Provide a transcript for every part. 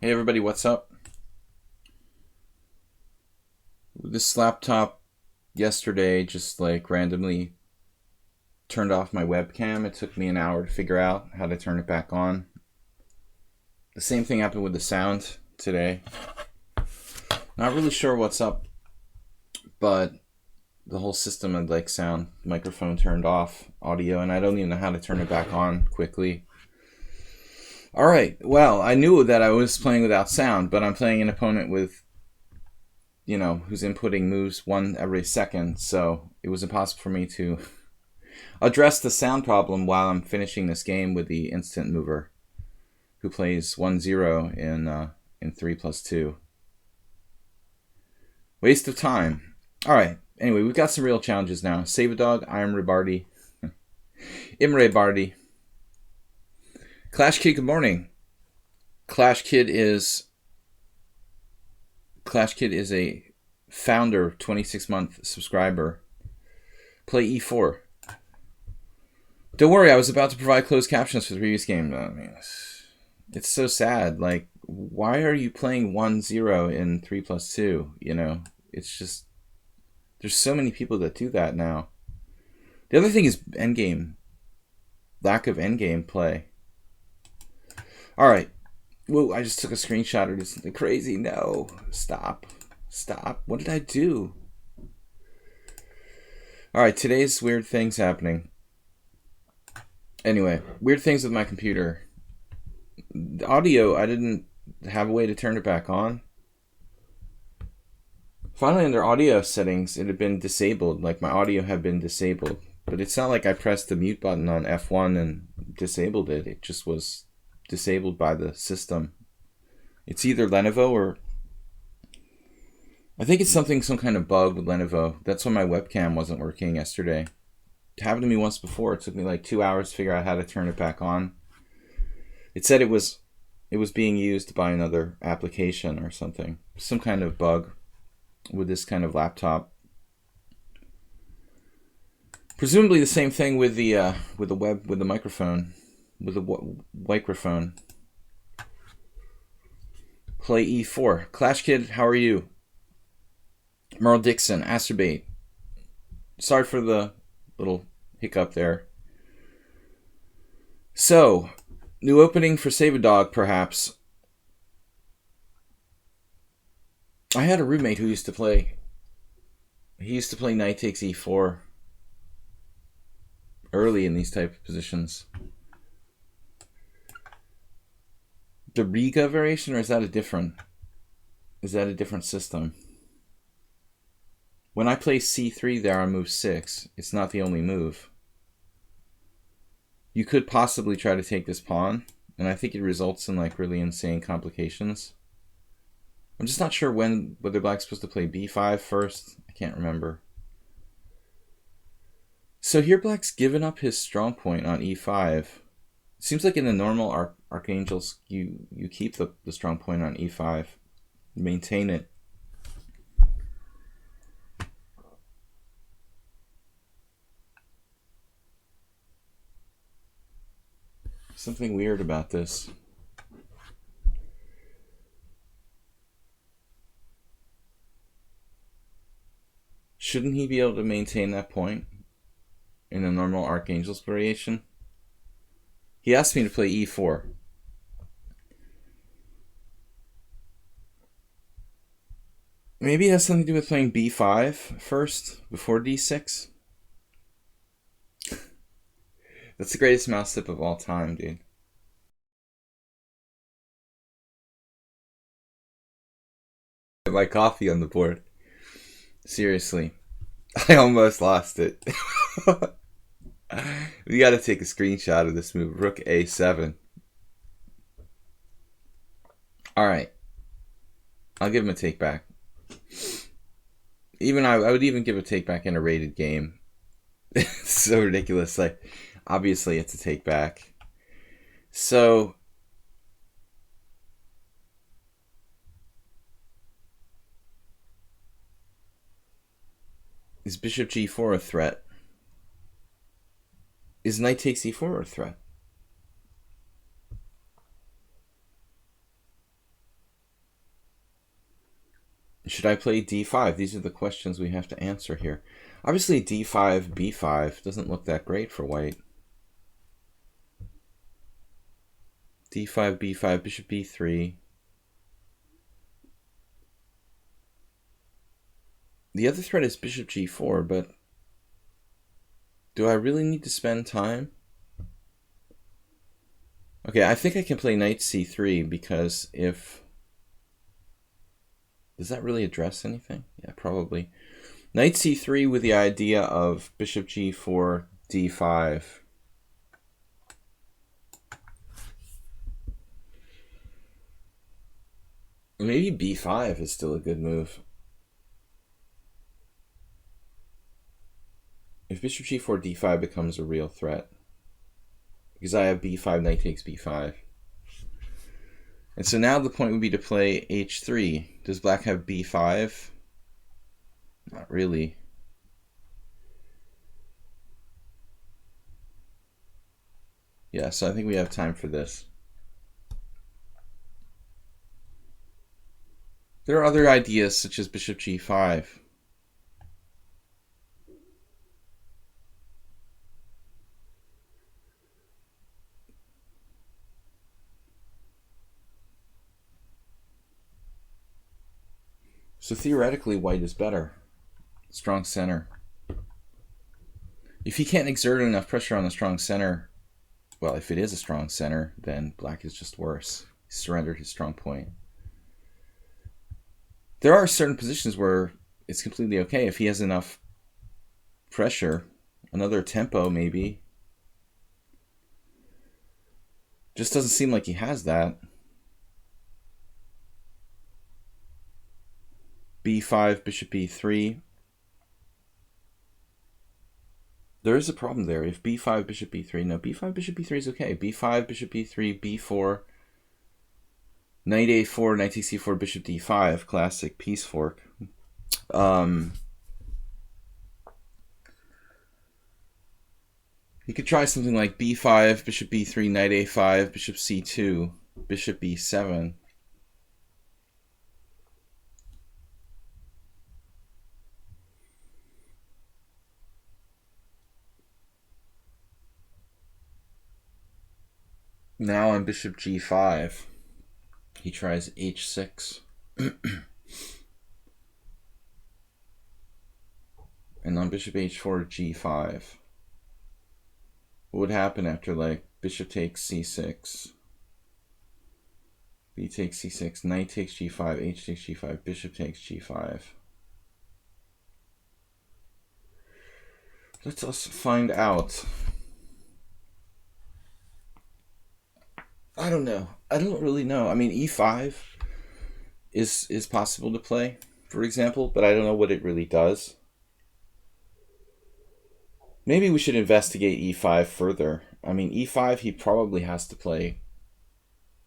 Hey everybody, what's up? This laptop yesterday just like randomly turned off my webcam. It took me an hour to figure out how to turn it back on. The same thing happened with the sound today. Not really sure what's up, but the whole system had like sound, microphone turned off, audio, and I don't even know how to turn it back on quickly. All right, well, I knew that I was playing without sound, but I'm playing an opponent with, who's inputting moves one every second, so it was impossible for me to address the sound problem while I'm finishing this game with the instant mover, who plays 1-0 in 3+2. Waste of time. All right. Anyway, we've got some real challenges now. Save a Dog, Imre Bardi. Clash Kid, good morning. Clash Kid is a founder, 26-month subscriber. Play E4. Don't worry, I was about to provide closed captions for the previous game. I mean, it's so sad. Like, why are you playing 1-0 in 3+2? It's just, there's so many people that do that now. The other thing is endgame. Lack of endgame play. All right. Whoa, I just took a screenshot or did something crazy. No. Stop. What did I do? All right, today's weird things happening. Anyway, weird things with my computer. The audio, I didn't have a way to turn it back on. Finally, under audio settings, it had been disabled. Like, my audio had been disabled. But it's not like I pressed the mute button on F1 and disabled it. It just was disabled by the system. It's either Lenovo or... I think it's some kind of bug with Lenovo. That's why my webcam wasn't working yesterday. It happened to me once before. It took me like 2 hours to figure out how to turn it back on. It said it was being used by another application or something. Some kind of bug with this kind of laptop. Presumably the same thing with the microphone. With the microphone. Play E4. Clash Kid, how are you? Merle Dixon, Acerbate. Sorry for the little hiccup there. So, new opening for Save a Dog, perhaps. I had a roommate who used to play. He used to play knight takes E4 early in these type of positions. The Riga variation, or is that a different system? When I play C3 there on move 6, it's not the only move. You could possibly try to take this pawn, and I think it results in like really insane complications. I'm just not sure whether black's supposed to play B5 first. I can't remember. So here black's given up his strong point on E5. It seems like in the normal archangels, you keep the strong point on E5, maintain it. Something weird about this. Shouldn't he be able to maintain that point in a normal archangels variation? He asked me to play E4. Maybe it has something to do with playing B5 first before D6. That's the greatest mouse tip of all time, dude. My coffee on the board. Seriously. I almost lost it. We gotta take a screenshot of this move. Rook A7. Alright. I'll give him a take back. I would even give a take back in a rated game. It's so ridiculous. Like, obviously it's a take back. So is bishop G4 a threat? Is knight takes E4 a threat? Should I play d5? These are the questions we have to answer here. Obviously, d5, b5 doesn't look that great for white. d5, b5, bishop b3. The other threat is bishop g4, but do I really need to spend time? Okay, I think I can play knight c3 because if... Does that really address anything? Yeah, probably. Knight c3 with the idea of bishop g4, d5. Maybe b5 is still a good move. If bishop g4, d5 becomes a real threat. Because I have b5, knight takes b5. And so now the point would be to play h3. Does black have b5? Not really. Yeah, so I think we have time for this. There are other ideas such as bishop g5. So theoretically, white is better. Strong center. If he can't exert enough pressure on the strong center, well, if it is a strong center, then black is just worse. He surrendered his strong point. There are certain positions where it's completely okay if he has enough pressure. Another tempo, maybe. Just doesn't seem like he has that. b5, bishop b3. There is a problem there. If b5, bishop b3, no, b5, bishop b3 is okay. b5, bishop b3, b4, knight a4, knight takes c4, bishop d5, classic piece fork. You could try something like b5, bishop b3, knight a5, bishop c2, bishop b7. Now on bishop g5, he tries h6. And on bishop h4, g5. What would happen after, like, bishop takes c6, b takes c6, knight takes g5, h takes g5, bishop takes g5? Let us find out. I don't know. I don't really know. I mean, e5 is possible to play, for example, but I don't know what it really does. Maybe we should investigate e5 further. I mean, e5, he probably has to play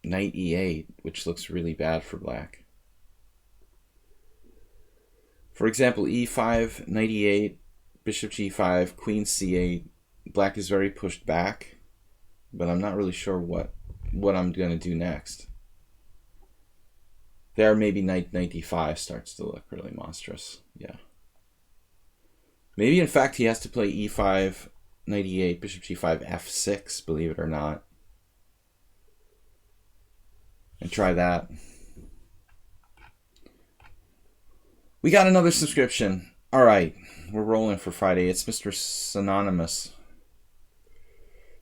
knight e8, which looks really bad for black. For example, e5, knight e8, bishop g5, queen c8. Black is very pushed back, but I'm not really sure what I'm going to do next. There, maybe knight d5 starts to look really monstrous. Yeah. Maybe, in fact, he has to play e5, knight e8, bishop g5, f6, believe it or not. And try that. We got another subscription. All right, we're rolling for Friday. It's Mr. Synonymous.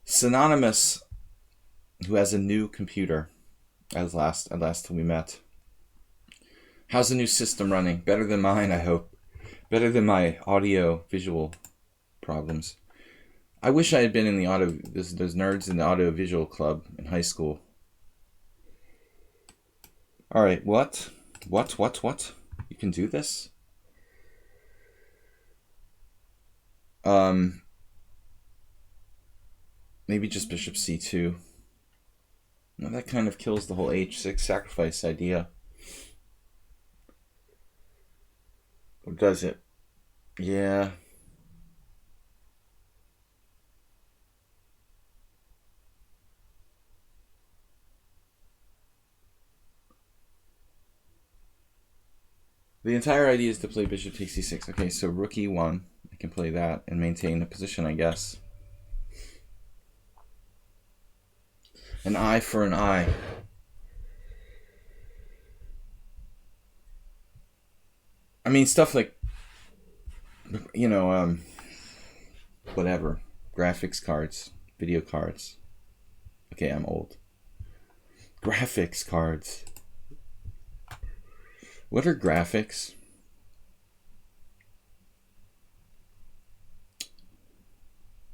Synonymous, who has a new computer, as last we met. How's the new system running? Better than mine, I hope. Better than my audio-visual problems. I wish I had been in the those nerds in the audio-visual club in high school. All right, what? You can do this? Maybe just bishop c2. No, that kind of kills the whole h6 sacrifice idea. Or does it? Yeah. The entire idea is to play bishop takes c6. Okay, so rook e1. I can play that and maintain the position, I guess. An eye for an eye. I mean, stuff like, you know, whatever. Graphics cards, video cards. Okay, I'm old. Graphics cards. What are graphics?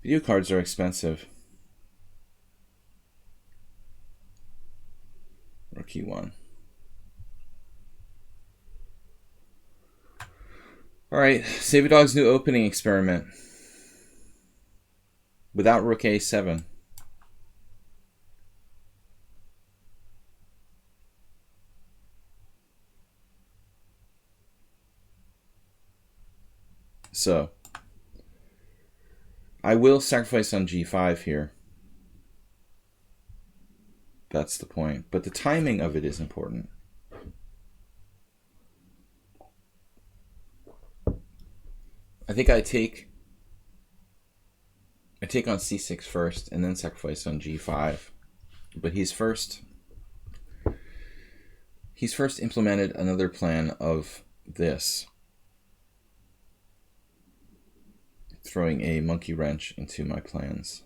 Video cards are expensive. Rook e1. Alright, Save a Dog's new opening experiment. Without rook a7. So, I will sacrifice on g5 here. That's the point. But the timing of it is important. I think I take on c6 first and then sacrifice on g5. But he's first implemented another plan of this. Throwing a monkey wrench into my plans.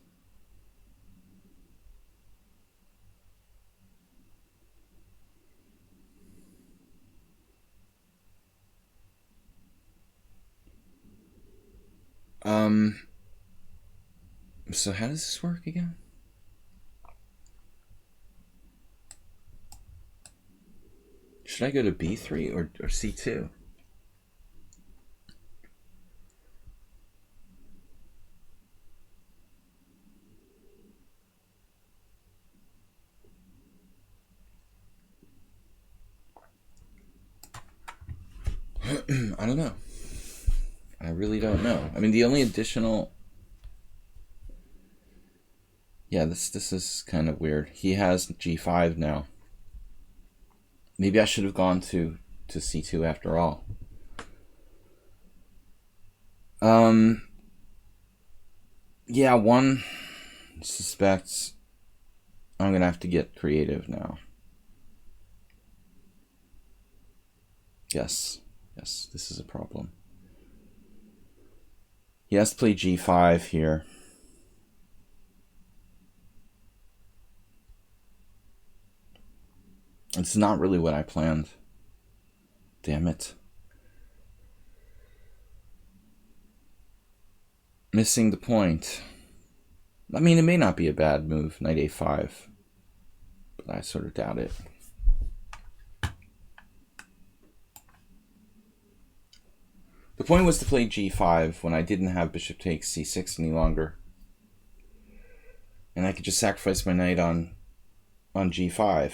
So how does this work again? Should I go to b3 or c2? I don't know. I really don't know. I mean, the only additional... Yeah, this is kind of weird. He has g5 now. Maybe I should have gone to c2 after all. Yeah, one suspects I'm going to have to get creative now. Yes, this is a problem. He has to play g5 here. It's not really what I planned. Damn it. Missing the point. I mean, it may not be a bad move, knight a5, but I sort of doubt it. The point was to play g5 when I didn't have bishop takes c6 any longer. And I could just sacrifice my knight on g5.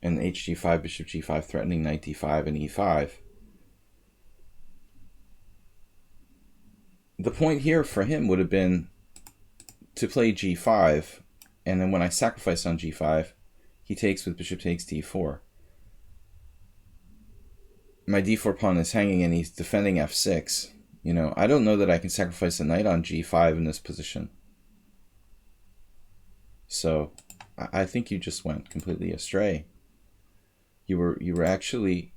And hg5, bishop g5, threatening knight d5 and e5. The point here for him would have been to play g5, and then when I sacrifice on g5, he takes with bishop takes d4. My d4 pawn is hanging and he's defending f6. You know, I don't know that I can sacrifice a knight on g5 in this position. So, I think you just went completely astray. You were actually,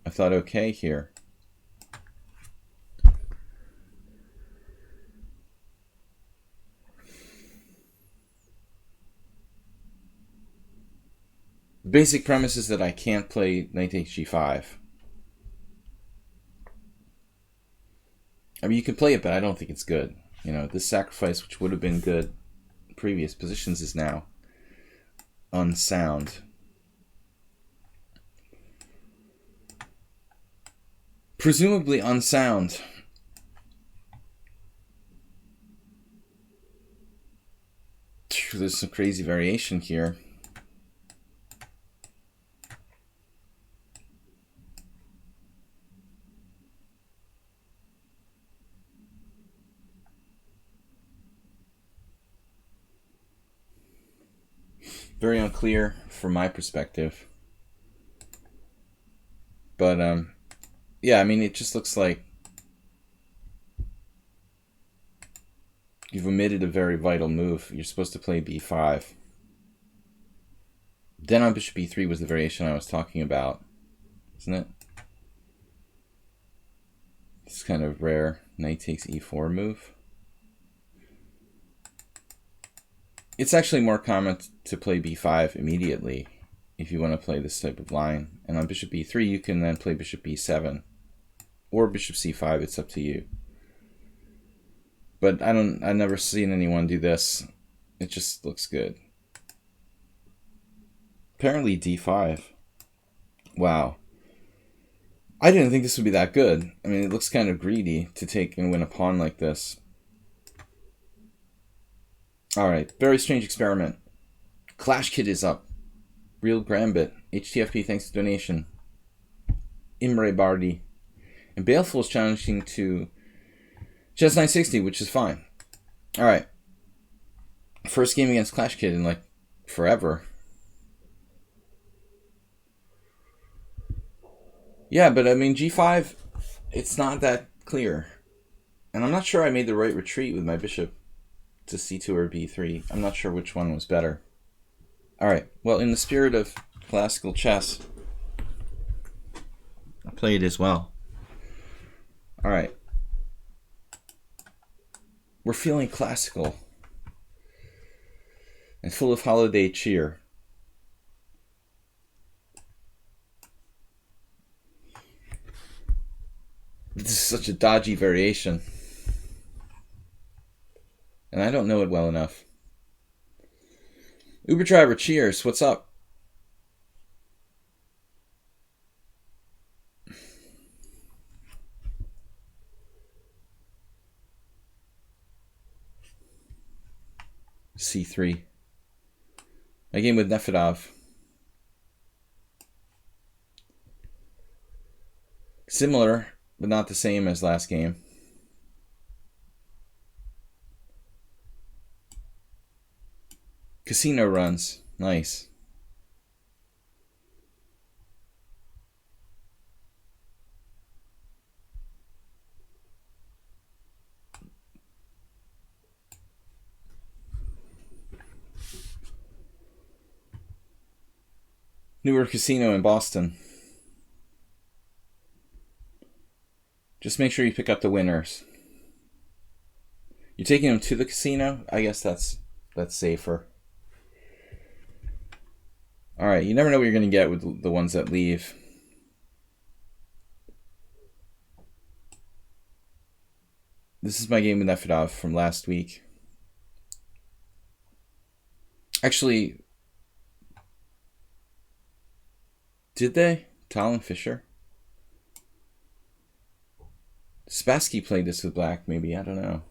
I thought, okay here. The basic premise is that I can't play knight takes g5. I mean, you can play it, but I don't think it's good. You know, this sacrifice, which would have been good in previous positions, is now unsound. Presumably unsound. There's some crazy variation here. Very unclear from my perspective. But yeah, I mean, it just looks like you've omitted a very vital move. You're supposed to play b5. Then on bishop b3 was the variation I was talking about, isn't it? It's kind of rare. Knight takes e4 move. It's actually more common to play b5 immediately if you want to play this type of line. And on bishop b3, you can then play bishop b7 or bishop c5. It's up to you. But I've never seen anyone do this. It just looks good. Apparently d5. Wow. I didn't think this would be that good. I mean, it looks kind of greedy to take and win a pawn like this. Alright, very strange experiment. Clash Kid is up. Real Grambit. HTFP, thanks to donation. Imre Bardi. And Baleful is challenging to Chess 960, which is fine. Alright. First game against Clash Kid in like forever. Yeah, but I mean, g5, it's not that clear. And I'm not sure I made the right retreat with my bishop to c2 or b3. I'm not sure which one was better. Alright, well, in the spirit of classical chess, I play it as well. Alright. We're feeling classical and full of holiday cheer. This is such a dodgy variation. And I don't know it well enough. Uber driver, cheers. What's up? C3. My game with Nefedov. Similar, but not the same as last game. Casino runs. Nice. Newer casino in Boston. Just make sure you pick up the winners. You're taking them to the casino? I guess that's safer. Alright, you never know what you're going to get with the ones that leave. This is my game with Nefedov from last week. Actually, did they? Tal and Fisher? Spassky played this with black, maybe. I don't know.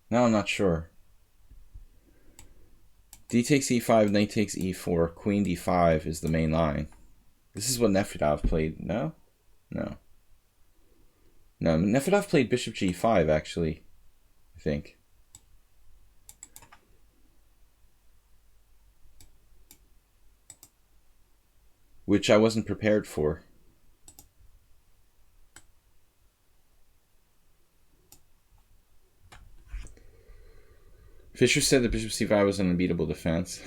No, I'm not sure. D takes e5, knight takes e4, queen d5 is the main line. This is what Nefedov played. No? No. No, Nefedov played bishop g5, actually. I think. Which I wasn't prepared for. Fisher said that bishop c5 was an unbeatable defense.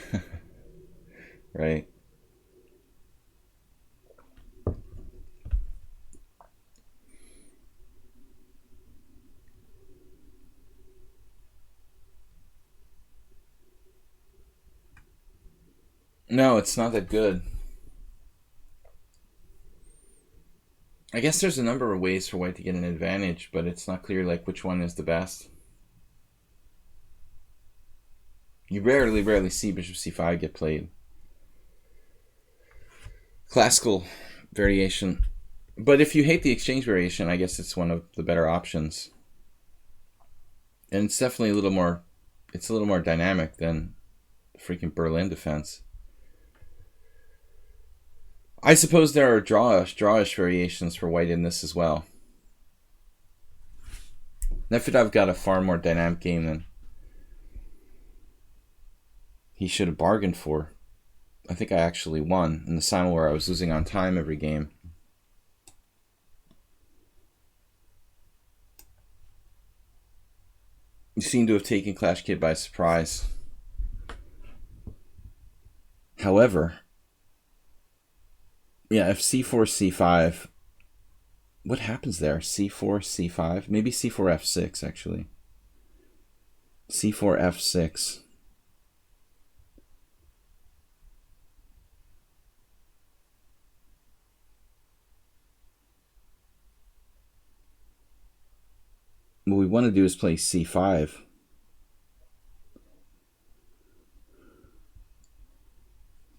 Right. No, it's not that good. I guess there's a number of ways for white to get an advantage, but it's not clear like which one is the best. You rarely see bishop c5 get played. Classical variation. But if you hate the exchange variation, I guess it's one of the better options. And it's definitely a little more dynamic than the freaking Berlin defense. I suppose there are drawish variations for white in this as well. Nefedov got a far more dynamic game than he should have bargained for. I think I actually won in the simul where I was losing on time every game. You seem to have taken Clash Kid by surprise. However, yeah, if c4, c5, what happens there? c4, c5? Maybe c4, f6, actually. c4, f6. What we want to do is play c5.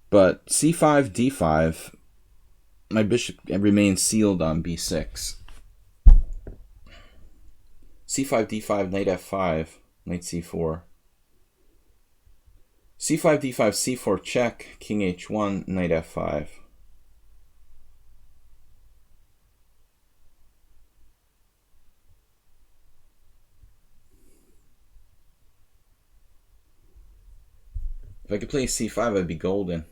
But c5, d5, my bishop remains sealed on b6. c5, d5, knight f5, knight c4. c5, d5, c4 check, king h1, knight f5. If I could play c5, I'd be golden.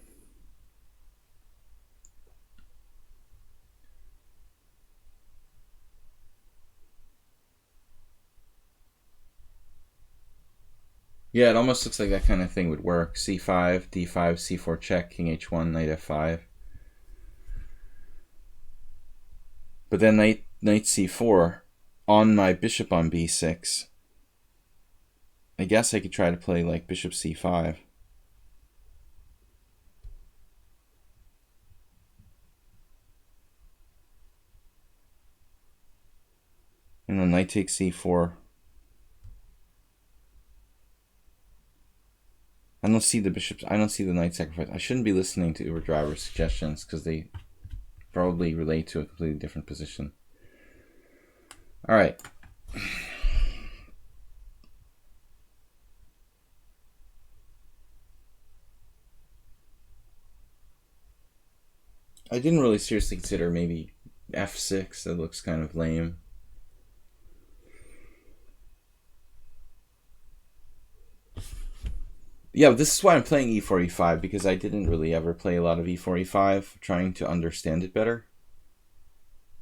Yeah, it almost looks like that kind of thing would work. c5, d5, c4 check, king h1, knight f5. But then knight c4 on my bishop on b6. I guess I could try to play like bishop c5. And then knight takes c4. I don't see the bishops. I don't see the knight sacrifice. I shouldn't be listening to Uber driver suggestions because they probably relate to a completely different position. All right. I didn't really seriously consider maybe f6. That looks kind of lame. Yeah, this is why I'm playing e4, e5, because I didn't really ever play a lot of e4, e5, trying to understand it better.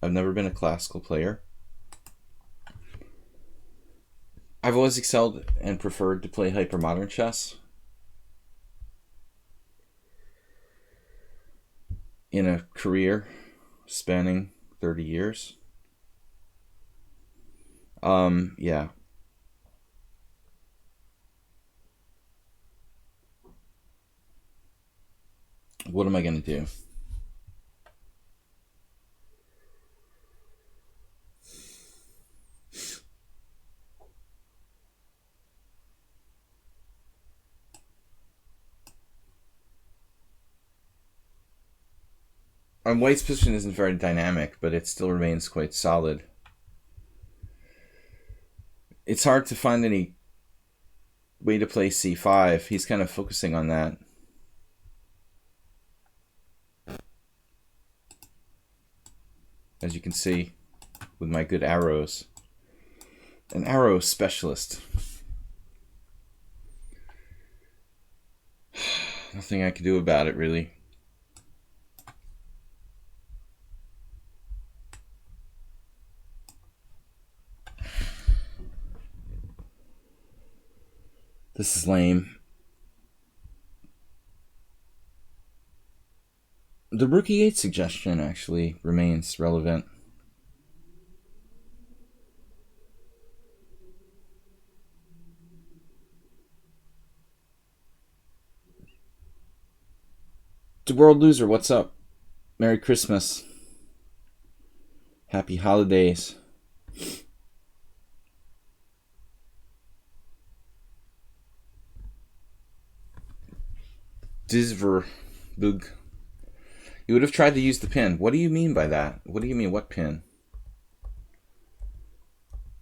I've never been a classical player. I've always excelled and preferred to play hypermodern chess. In a career spanning 30 years. Yeah. What am I going to do? White's position isn't very dynamic, but it still remains quite solid. It's hard to find any way to play c5. He's kind of focusing on that. As you can see, with my good arrows. An arrow specialist. Nothing I can do about it, really. This is lame. The rook e8 suggestion actually remains relevant. The World Loser, what's up? Merry Christmas. Happy holidays. Dizverbug. You would have tried to use the pin. What do you mean by that? What do you mean, what pin?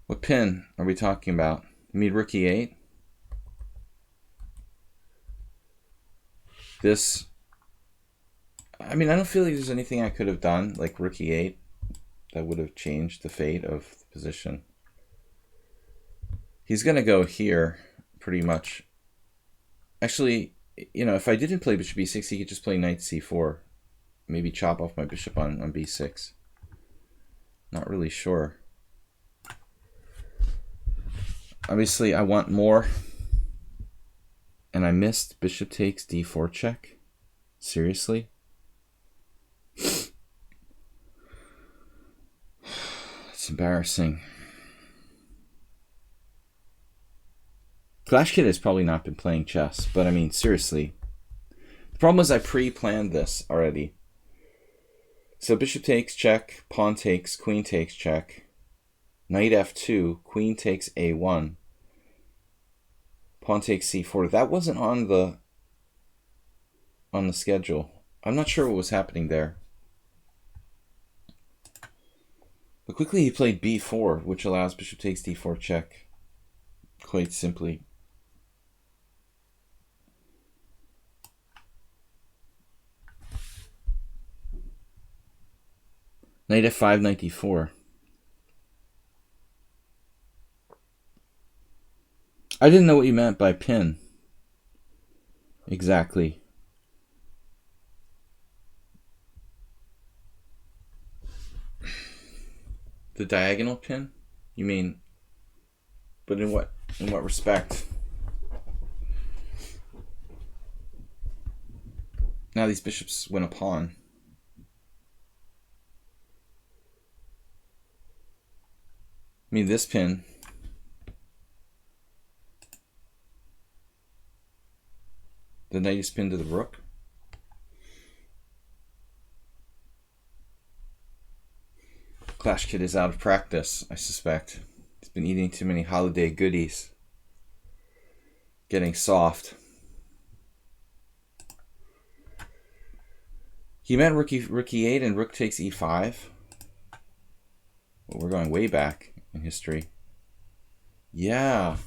What pin are we talking about? You mean rook e8? This... I mean, I don't feel like there's anything I could have done, like rook e8, that would have changed the fate of the position. He's going to go here, pretty much. Actually, you know, if I didn't play bishop b6, he could just play knight c4. Maybe chop off my bishop on b6. Not really sure. Obviously, I want more. And I missed bishop takes d4 check. Seriously? It's embarrassing. Clash Kid has probably not been playing chess, but I mean, seriously. The problem is I pre-planned this already. So bishop takes check, pawn takes, queen takes check, knight f2, queen takes a1, pawn takes c4. That wasn't on the schedule. I'm not sure what was happening there. But quickly he played b4, which allows bishop takes d4 check. Quite simply. Knight f5, knight d4. I didn't know what you meant by pin. Exactly. The diagonal pin? You mean, but in what respect? Now these bishops win a pawn. I mean, this pin. The knight is pinned to the rook. Clash Kid is out of practice, I suspect. He's been eating too many holiday goodies. Getting soft. He meant rook e8 and rook takes e5. Well, we're going way back in history. Yeah.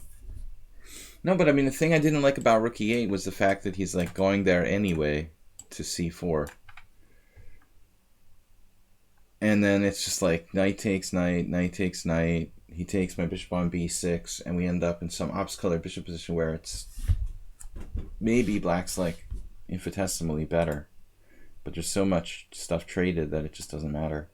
No, but I mean, the thing I didn't like about rook e8 was the fact that he's like going there anyway to c4. And then it's just like knight takes knight, knight takes knight. He takes my bishop on b6, and we end up in some ops-colored bishop position where it's maybe black's like infinitesimally better. But there's so much stuff traded that it just doesn't matter.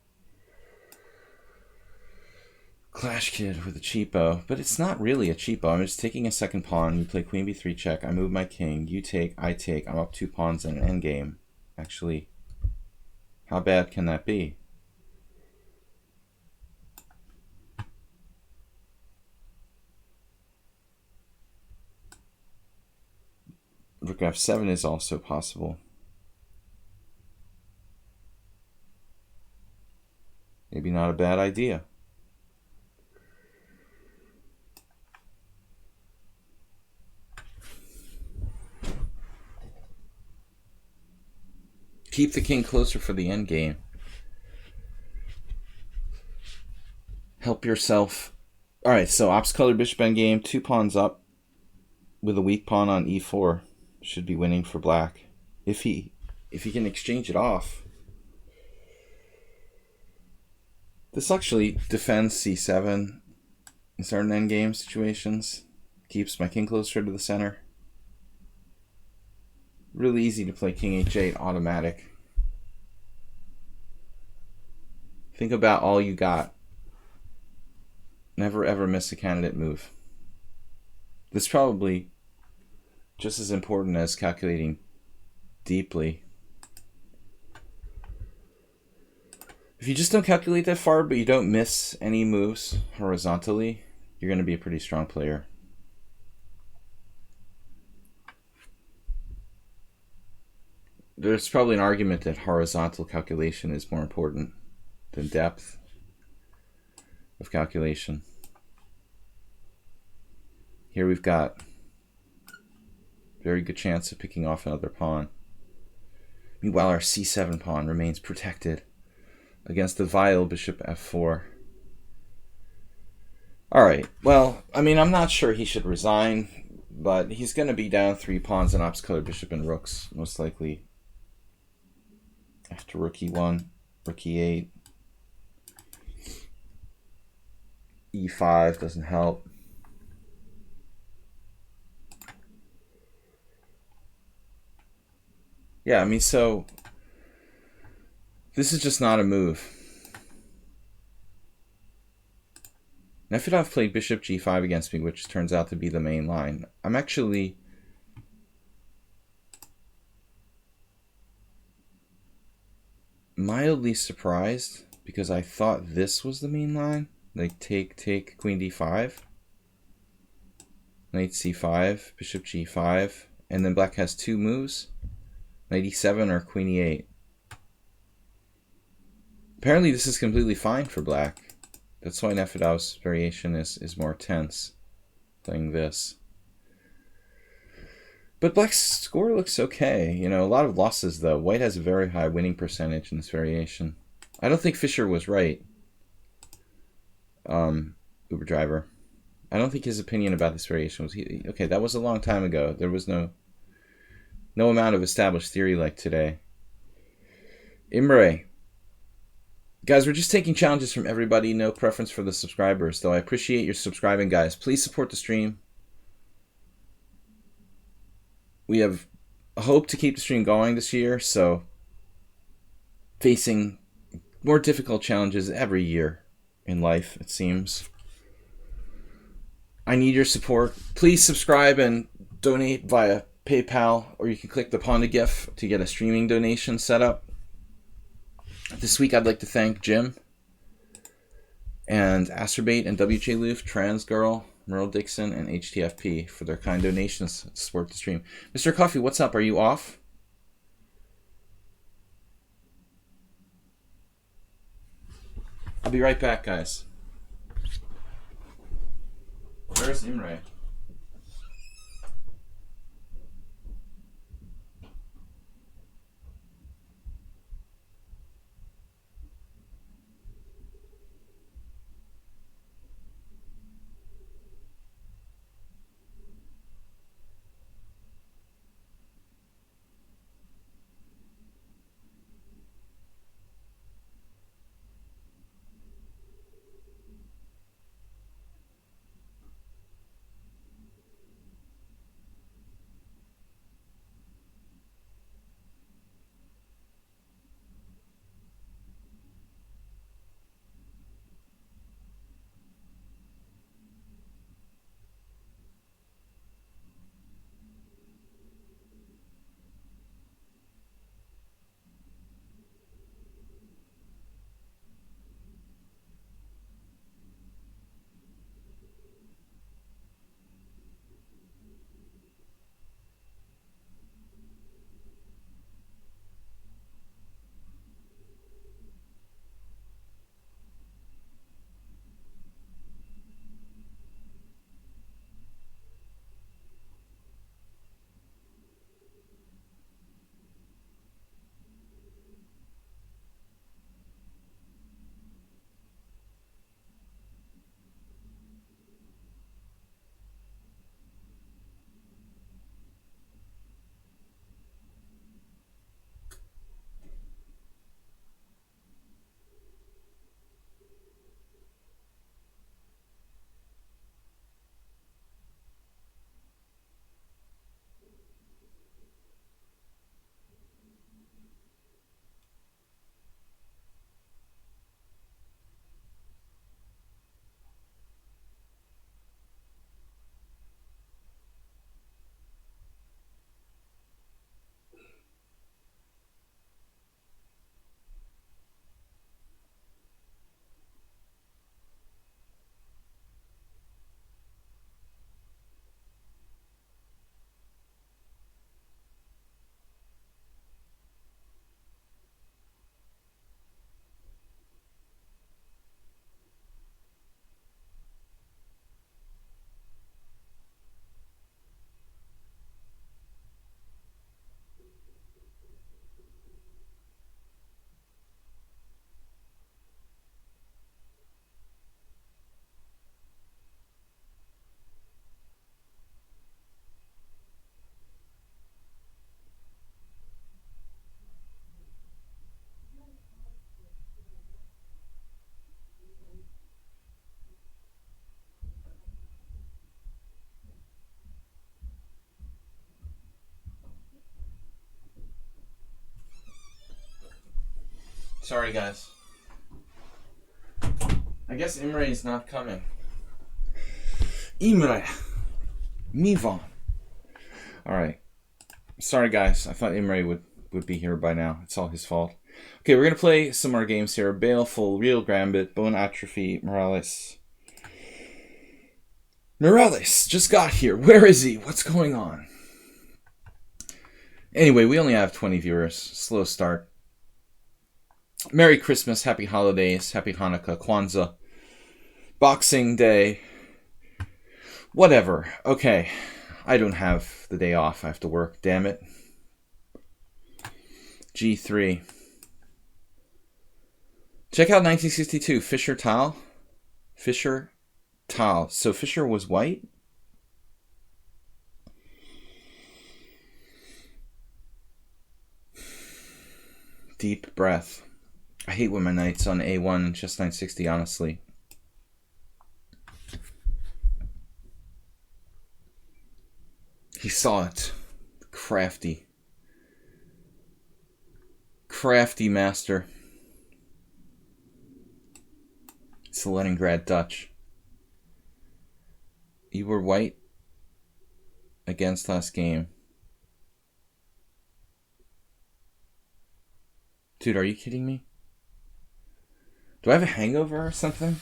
Clash Kid with a cheapo, but it's not really a cheapo. I'm just taking a second pawn. You play queen b3 check. I move my king. You take, I take. I'm up 2 pawns in an endgame. Actually, how bad can that be? Rook f7 is also possible. Maybe not a bad idea. Keep the king closer for the endgame. Help yourself. Alright, so ops-colored bishop endgame, 2 pawns up with a weak pawn on e4. Should be winning for black. If he can exchange it off. This actually defends c7 in certain endgame situations. Keeps my king closer to the center. Really easy to play king h8 automatic. Think about all you got. Never ever miss a candidate move. This is probably just as important as calculating deeply. If you just don't calculate that far, but you don't miss any moves horizontally, you're going to be a pretty strong player. There's probably an argument that horizontal calculation is more important than depth of calculation. Here we've got very good chance of picking off another pawn. Meanwhile, our c7 pawn remains protected against the vile bishop f4. Alright, well, I mean, I'm not sure he should resign, but he's going to be down 3 pawns and ops-colored bishop and rooks, most likely. After rook e1, rook e8. e5 doesn't help. Yeah, I mean, so this is just not a move. Nefedov played bishop g5 against me, which turns out to be the main line. I'm actually mildly surprised because I thought this was the main line. Like take queen d5, knight c5, bishop g5, and then black has two moves, knight e7 or queen e8. Apparently this is completely fine for black. That's why Nefedov's variation is more tense, playing this. But black's score looks okay. You know, a lot of losses though. White has a very high winning percentage in this variation. I don't think Fischer was right. Uber driver. I don't think his opinion about this variation was okay. That was a long time ago. There was no amount of established theory like today. Imre. Guys, we're just taking challenges from everybody. No preference for the subscribers, though I appreciate your subscribing, guys. Please support the stream. We have a hope to keep the stream going this year, so facing more difficult challenges every year in life, it seems. I need your support. Please subscribe and donate via PayPal, or you can click the Panda GIF to get a streaming donation set up. This week I'd like to thank Jim and Asterbait and WJ Loof, Transgirl, Merle Dixon, and HTFP for their kind donations to support the stream. Mr. Coffee, what's up? Are you off? I'll be right back, guys. Where's Imre? Sorry, guys. I guess Imre is not coming. Imre. Mivan. Alright. Sorry, guys. I thought Imre would be here by now. It's all his fault. Okay, we're going to play some more games here. Baleful, Real Gambit, Bone Atrophy, Morales. Morales just got here. Where is he? What's going on? Anyway, we only have 20 viewers. Slow start. Merry Christmas, Happy Holidays, Happy Hanukkah, Kwanzaa, Boxing Day, whatever. Okay, I don't have the day off. I have to work, damn it. G3. Check out 1962, Fischer Tal. Fischer Tal. So Fischer was white? Deep breath. I hate when my knight's on A1 and just 960, honestly. He saw it. Crafty. Crafty master. It's the Leningrad Dutch. You were white against last game. Dude, are you kidding me? Do I have a hangover or something?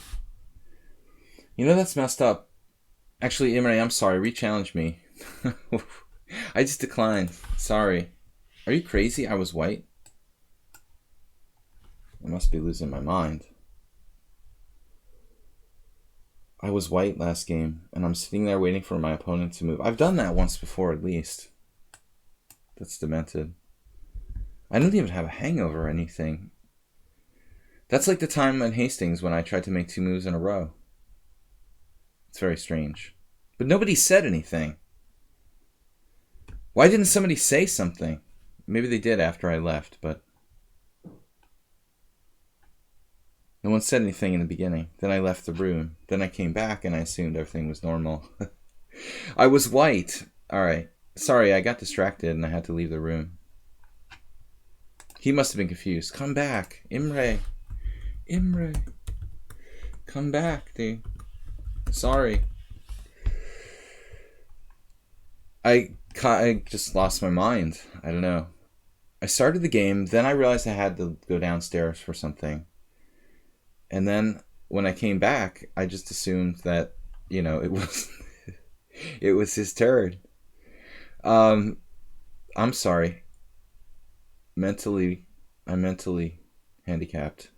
You know, that's messed up. Actually, Imre, I'm sorry. Re-challenge me. I just declined. Sorry. Are you crazy? I was white? I must be losing my mind. I was white last game, and I'm sitting there waiting for my opponent to move. I've done that once before, at least. That's demented. I don't even have a hangover or anything. That's like the time in Hastings when I tried to make 2 moves in a row. It's very strange. But nobody said anything. Why didn't somebody say something? Maybe they did after I left, but no one said anything in the beginning. Then I left the room. Then I came back and I assumed everything was normal. I was white. Alright. Sorry, I got distracted and I had to leave the room. He must have been confused. Come back. Imre. Imre. Come back, dude. Sorry. I just lost my mind. I don't know. I started the game, then I realized I had to go downstairs for something. And then when I came back, I just assumed that, you know, it was it was his turn. I'm sorry. I'm mentally handicapped.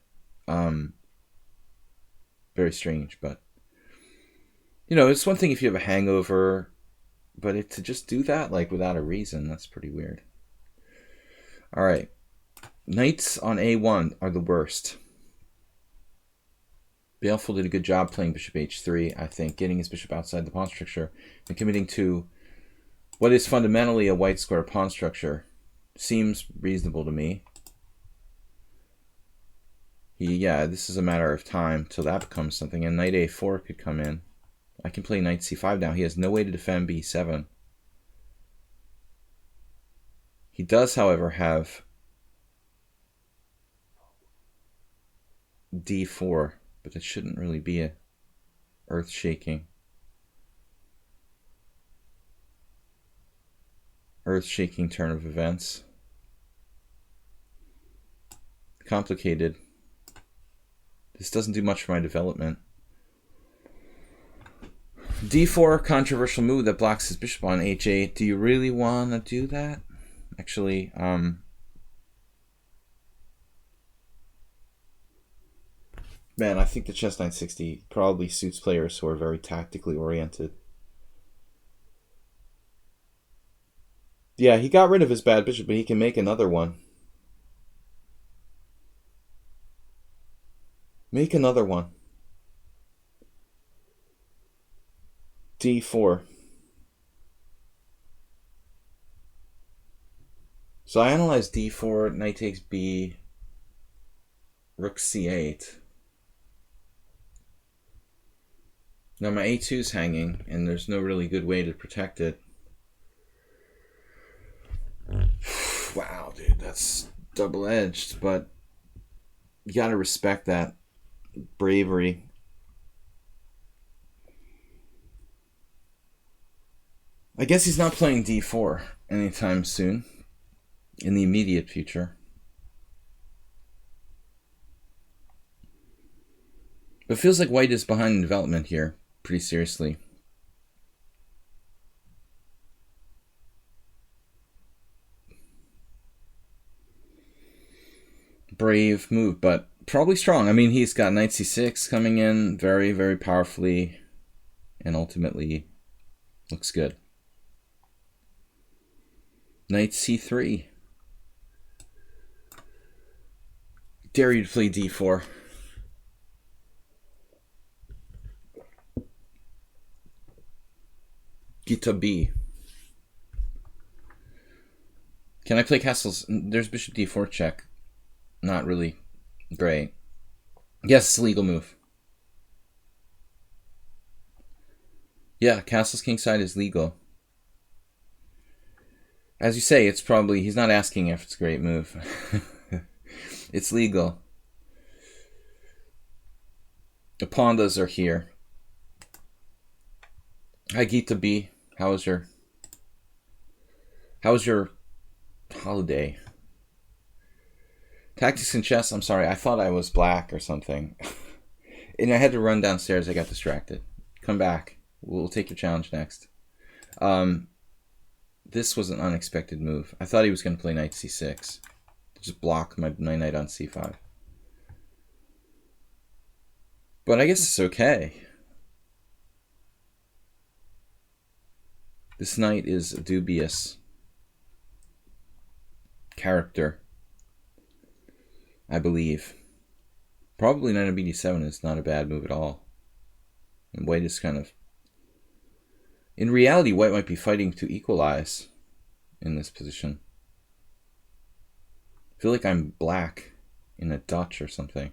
Very strange, but you know, it's one thing if you have a hangover, but to just do that like without a reason, that's pretty weird. All right, knights on A1 are the worst. Baleful did a good job playing bishop h3, I think, getting his bishop outside the pawn structure and committing to what is fundamentally a white square pawn structure. Seems reasonable to me. Yeah, this is a matter of time till that becomes something, and knight a4 could come in. I can play knight c5 now. He has no way to defend b7. He does, however, have d4, but it shouldn't really be a earth-shaking turn of events. Complicated. This doesn't do much for my development. d4, controversial move that blocks his bishop on h8. Do you really want to do that? Actually, man, I think the chess 960 probably suits players who are very tactically oriented. Yeah, he got rid of his bad bishop, but he can make another one. Make another one. d4. So I analyze d4, knight takes b, rook c8. Now my a2 is hanging, and there's no really good way to protect it. Wow, dude, that's double-edged, but You gotta respect that bravery. I guess he's not playing d4 anytime soon, in the immediate future. But it feels like white is behind in development here, pretty seriously. Brave move, but probably strong. I mean, he's got knight c6 coming in very, very powerfully, and ultimately looks good. Knight c3. Dare you to play d4. Gita b. Can I play castles? There's bishop d4 check. Not really great. Yes, it's a legal move. Yeah, castles kingside is legal. As you say, it's probably, he's not asking if it's a great move. It's legal. The Pondas are here. Hi Gita B. How was your holiday? Tactics and chess, I'm sorry, I thought I was black or something. And I had to run downstairs, I got distracted. Come back. We'll take your challenge next. This was an unexpected move. I thought he was going to play knight c6. Just block my knight on c5. But I guess it's okay. This knight is a dubious character, I believe. Probably knight on bd7 is not a bad move at all. And white is kind of... In reality, white might be fighting to equalize in this position. I feel like I'm black in a Dutch or something.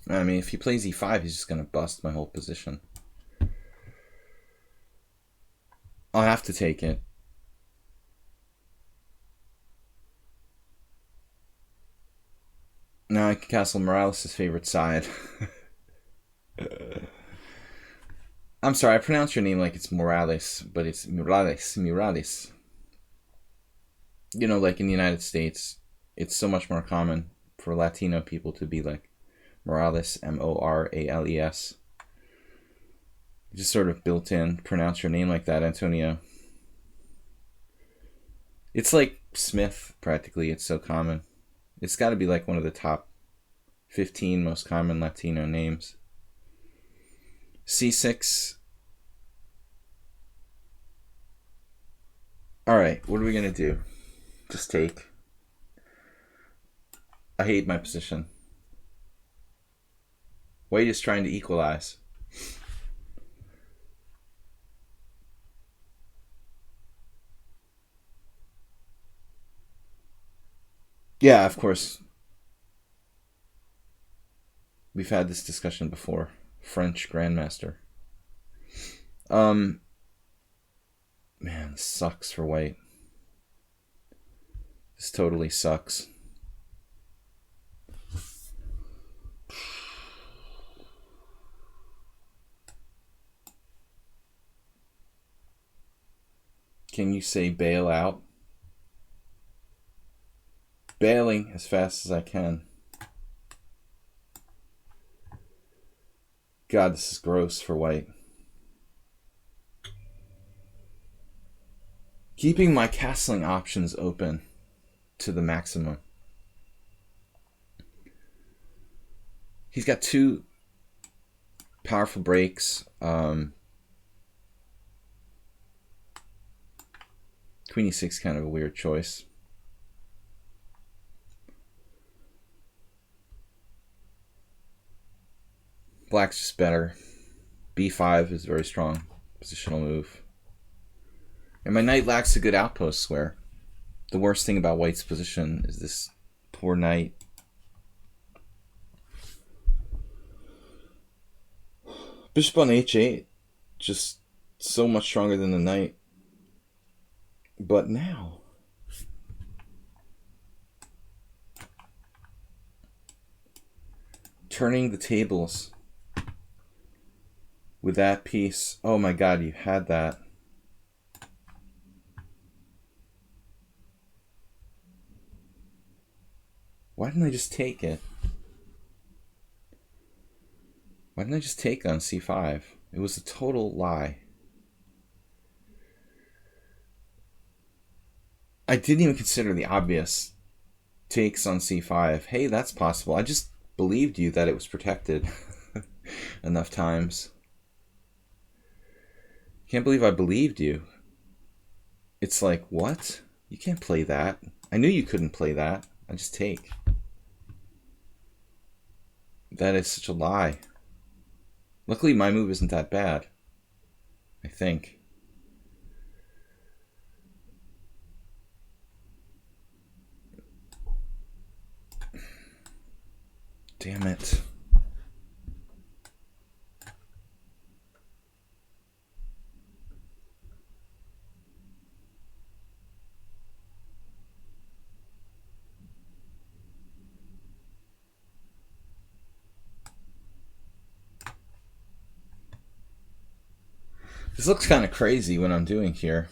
I mean, if he plays e5, he's just going to bust my whole position. I'll have to take it. Now I can castle Morales' favorite side. I'm sorry, I pronounce your name like it's Morales, but it's Morales. You know, like in the United States, it's so much more common for Latino people to be like Morales, Morales. Just sort of built in, pronounce your name like that, Antonio. It's like Smith, practically. It's so common. It's got to be like one of the top 15 most common Latino names. C6. Alright, what are we going to do? Just take. I hate my position. White is trying to equalize. Yeah, of course. We've had this discussion before. French Grandmaster. Man, this sucks for white. This totally sucks. Can you say bail out? Bailing as fast as I can. God, this is gross for white. Keeping my castling options open to the maximum. He's got two powerful breaks. Queen e6 kind of a weird choice. Black's just better. b5 is a very strong positional move. And my knight lacks a good outpost square. The worst thing about white's position is this poor knight. Bishop on h8. Just so much stronger than the knight. But now... turning the tables with that piece. Oh my god, you had that. Why didn't I just take it? Why didn't I just take on c5? It was a total lie. I didn't even consider the obvious takes on c5. Hey, that's possible. I just believed you that it was protected enough times. Can't believe I believed you. It's like, what? You can't play that. I knew you couldn't play that. I just take. That is such a lie. Luckily, my move isn't that bad. I think. Damn it. This looks kind of crazy what I'm doing here.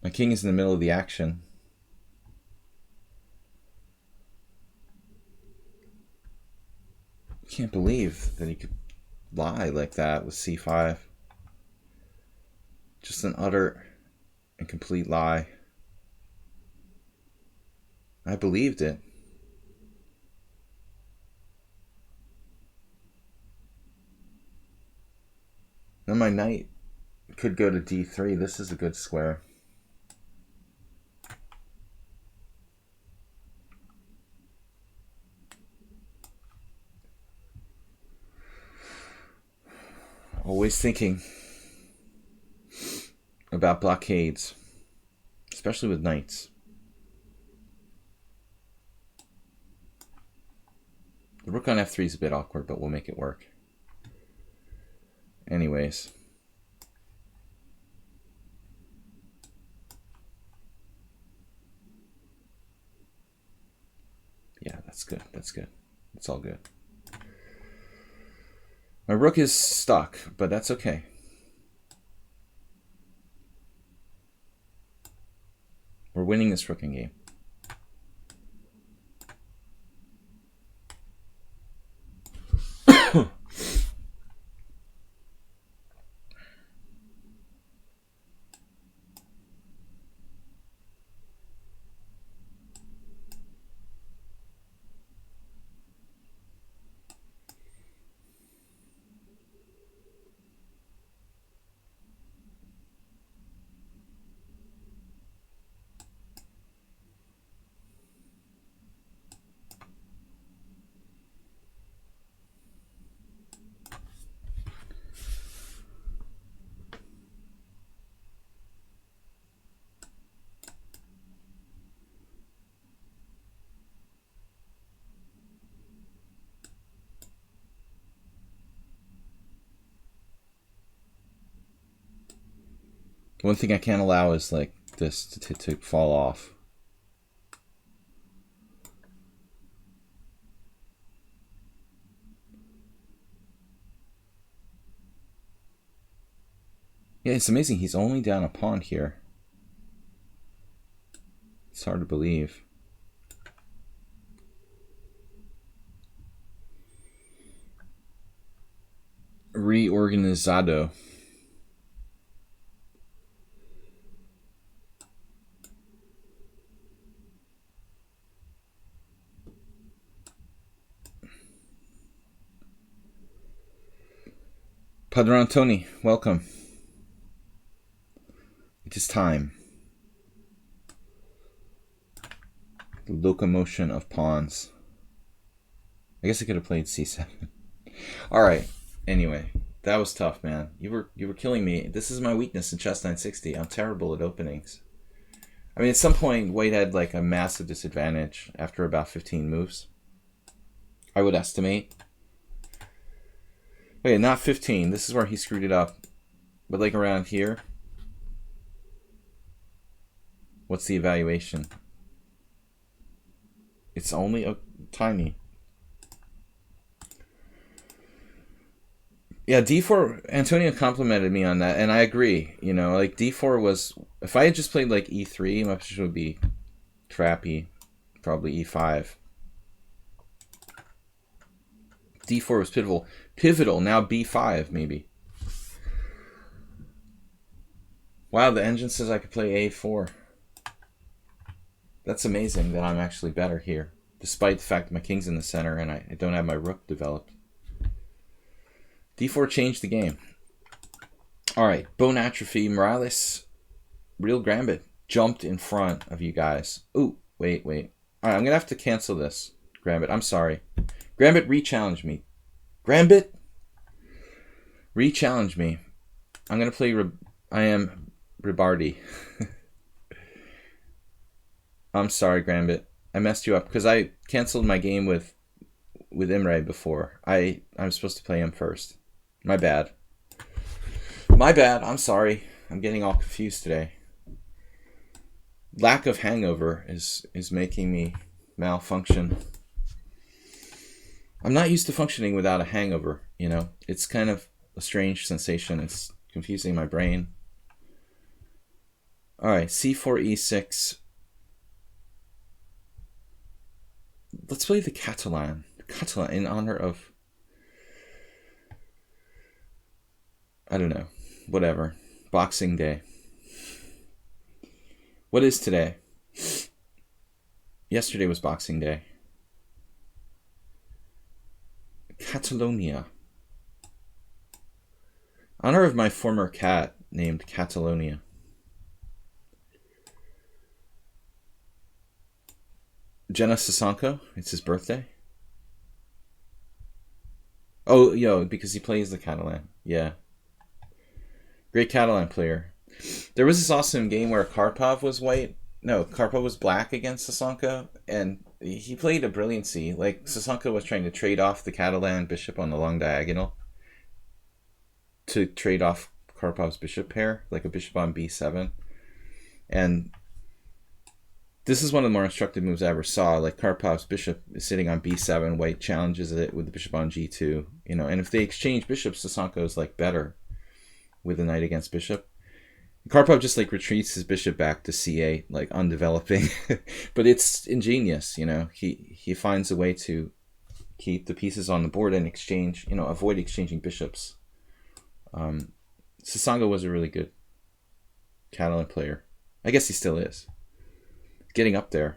My king is in the middle of the action. I can't believe that he could lie like that with c5. Just an utter and complete lie. I believed it. Now my knight could go to d3. This is a good square. Always thinking about blockades, especially with knights. The rook on f3 is a bit awkward, but we'll make it work. Anyways. Yeah, that's good. That's good. It's all good. My rook is stuck, but that's okay. We're winning this rooking game. One thing I can't allow is like this to fall off. Yeah, it's amazing. He's only down a pawn here. It's hard to believe. Reorganizado. Padron Tony, welcome. It is time. The locomotion of pawns. I guess I could have played c7. All right. Anyway, that was tough, man. You were killing me. This is my weakness in chess 960. I'm terrible at openings. I mean, at some point, White had like a massive disadvantage after about 15 moves. I would estimate. Wait, not 15. This is where he screwed it up. But like around here. What's the evaluation? It's only a tiny. Yeah, D4, Antonio complimented me on that, and I agree. You know, like D4 was, if I had just played like E3, my position would be crappy. Probably E5. D4 was pivotal. Pivotal, now B5 maybe. Wow, the engine says I could play A4. That's amazing that I'm actually better here, despite the fact that my king's in the center and I don't have my rook developed. D4 changed the game. All right, bone atrophy. Morales, real Gambit, jumped in front of you guys. Ooh, wait. All right, I'm going to have to cancel this, Gambit. I'm sorry. Gambit, re-challenge me. Gambit, re-challenge me. I'm going to play... I am Ribardi. I'm sorry, Gambit. I messed you up because I canceled my game with Imre before. I'm supposed to play him first. My bad. I'm sorry. I'm getting all confused today. Lack of hangover is making me malfunction. I'm not used to functioning without a hangover, you know? It's kind of a strange sensation. It's confusing my brain. All right, C4, E6. Let's play the Catalan. Catalan in honor of... I don't know. Whatever. Boxing Day. What is today? Yesterday was Boxing Day. Catalonia. Honor of my former cat named Catalonia. Jenna Sasanko. It's his birthday. Oh, yo, because he plays the Catalan. Yeah. Great Catalan player. There was this awesome game where Karpov was white. No, Karpov was black against Sasanko, and he played a brilliancy. Like, Sasanko was trying to trade off the Catalan bishop on the long diagonal to trade off Karpov's bishop pair, like a bishop on b7. And this is one of the more instructive moves I ever saw. Like, Karpov's bishop is sitting on b7, white challenges it with the bishop on g2. You know, and if they exchange bishops, Sasanko is like better with a knight against bishop. Karpov just like retreats his bishop back to c8, like undeveloping. But it's ingenious, you know. He finds a way to keep the pieces on the board and exchange, you know, avoid exchanging bishops. Sasango was a really good Catalan player. I guess he still is. Getting up there.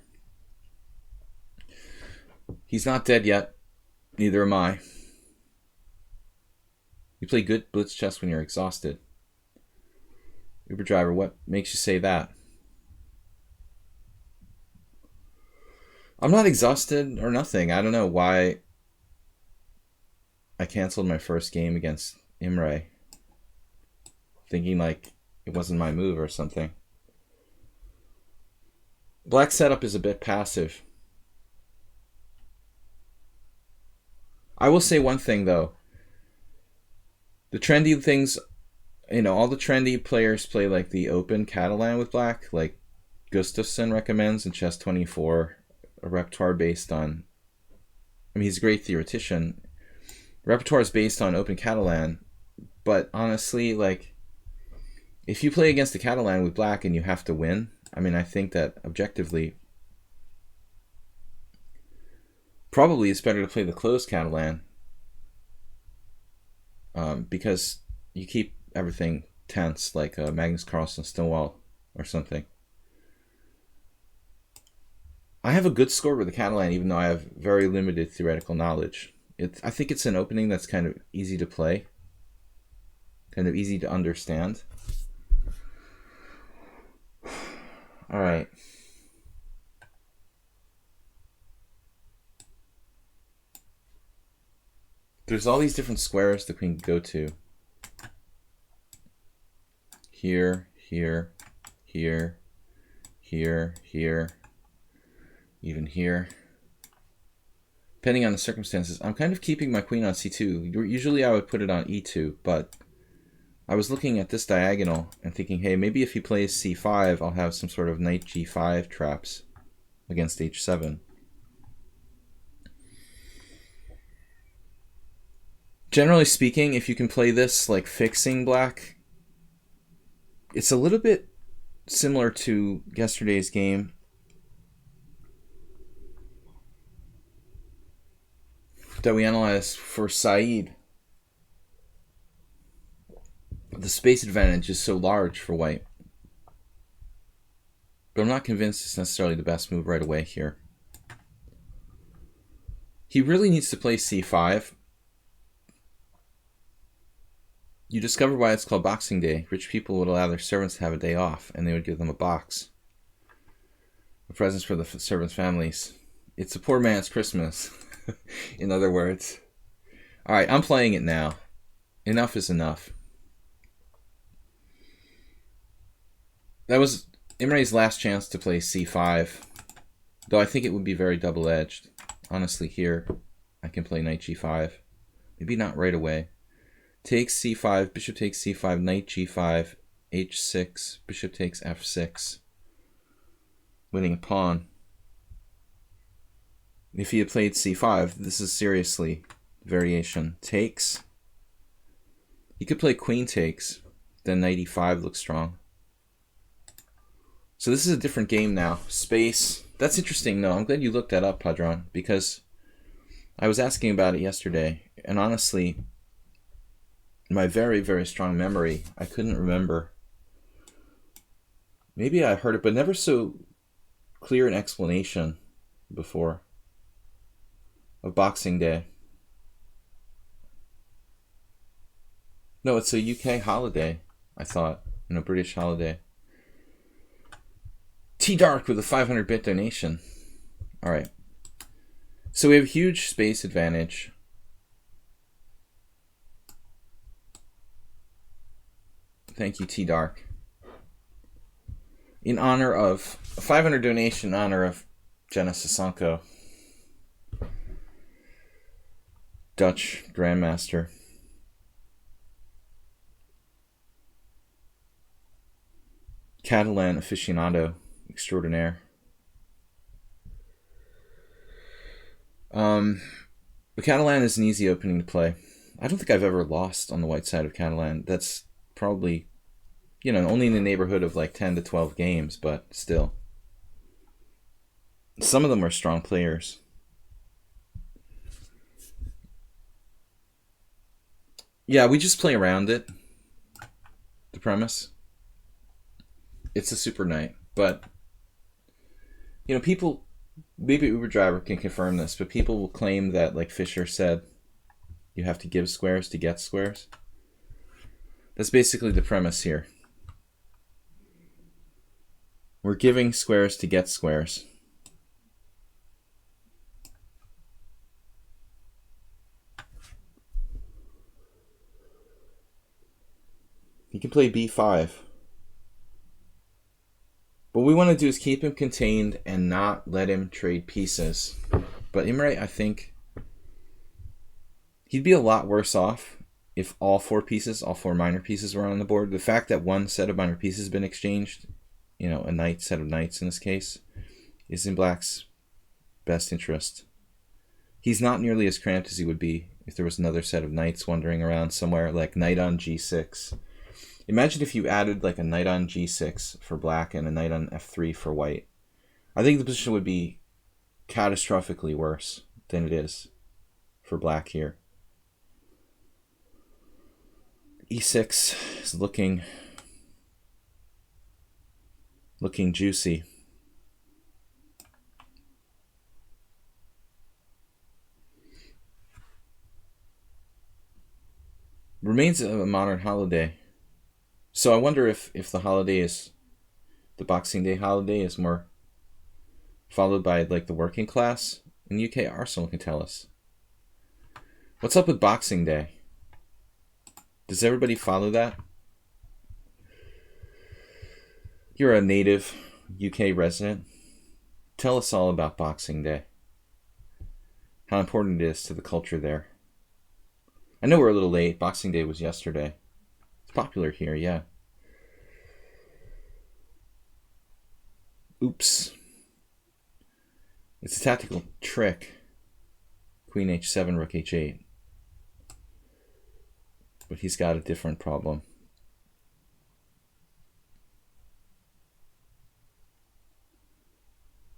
He's not dead yet. Neither am I. You play good blitz chess when you're exhausted. Uber driver, what makes you say that? I'm not exhausted or nothing. I don't know why I canceled my first game against Imre. Thinking like it wasn't my move or something. Black setup is a bit passive. I will say one thing though. The trendy things, you know, all the trendy players play like the open Catalan with black, like Gustafsson recommends in Chess 24, a repertoire based on, I mean, he's a great theoretician. Repertoire is based on open Catalan, but honestly, like, if you play against the Catalan with black and you have to win, I mean, I think that objectively, probably it's better to play the closed Catalan, because you keep everything tense, like Magnus Carlsen Stonewall or something. I have a good score with the Catalan, even though I have very limited theoretical knowledge. I think it's an opening that's kind of easy to play, kind of easy to understand. All right. There's all these different squares the queen can go to. Here, here, here, here, here, even here. Depending on the circumstances, I'm kind of keeping my queen on c2. Usually I would put it on e2, but I was looking at this diagonal and thinking, hey, maybe if he plays c5, I'll have some sort of knight g5 traps against h7. Generally speaking, if you can play this like fixing black, it's a little bit similar to yesterday's game. That we analyzed for Saeed. The space advantage is so large for white. But I'm not convinced it's necessarily the best move right away here. He really needs to play c5. You discover why it's called Boxing Day. Rich people would allow their servants to have a day off, and they would give them a box. A present for the servants' families. It's a poor man's Christmas, in other words. Alright, I'm playing it now. Enough is enough. That was Imre's last chance to play c5, though I think it would be very double-edged. Honestly, here, I can play knight g5. Maybe not right away. Takes c5, bishop takes c5, knight g5, h6, bishop takes f6. Winning a pawn. If he had played c5, this is seriously variation. Takes. He could play queen takes, then knight e5 looks strong. So this is a different game now. Space. That's interesting. No, I'm glad you looked that up, Padron, because I was asking about it yesterday, and honestly, my very, very strong memory, I couldn't remember. Maybe I heard it, but never so clear an explanation before of Boxing Day. No, it's a UK holiday, I thought, and a British holiday. T-Dark with a 500-bit donation. All right. So we have a huge space advantage. Thank you, T-Dark. In honor of a 500 donation in honor of Jenna Sasanko, Dutch Grandmaster. Catalan aficionado extraordinaire. The Catalan is an easy opening to play. I don't think I've ever lost on the white side of Catalan. That's probably, you know, only in the neighborhood of like 10 to 12 games, but still. Some of them are strong players. Yeah, we just play around it. The premise. It's a super knight, but you know, people, maybe Uber Driver can confirm this, but people will claim that, like Fisher said, you have to give squares to get squares. That's basically the premise here. We're giving squares to get squares. He can play b5. What we want to do is keep him contained and not let him trade pieces. But Imre, I think he'd be a lot worse off if all four minor pieces were on the board. The fact that one set of minor pieces has been exchanged, you know, a set of knights in this case, is in Black's best interest. He's not nearly as cramped as he would be if there was another set of knights wandering around somewhere, like knight on g6. Imagine if you added like a knight on g6 for black and a knight on f3 for white. I think the position would be catastrophically worse than it is for black here. e6 is looking juicy. Remains a modern holiday. So I wonder if the holiday is, the Boxing Day holiday is more followed by like the working class in the UK. Arsenal can tell us. What's up with Boxing Day? Does everybody follow that? You're a native UK resident. Tell us all about Boxing Day. How important it is to the culture there. I know we're a little late. Boxing Day was yesterday. It's popular here, yeah. Oops. It's a tactical trick. Queen h7, rook h8. But he's got a different problem.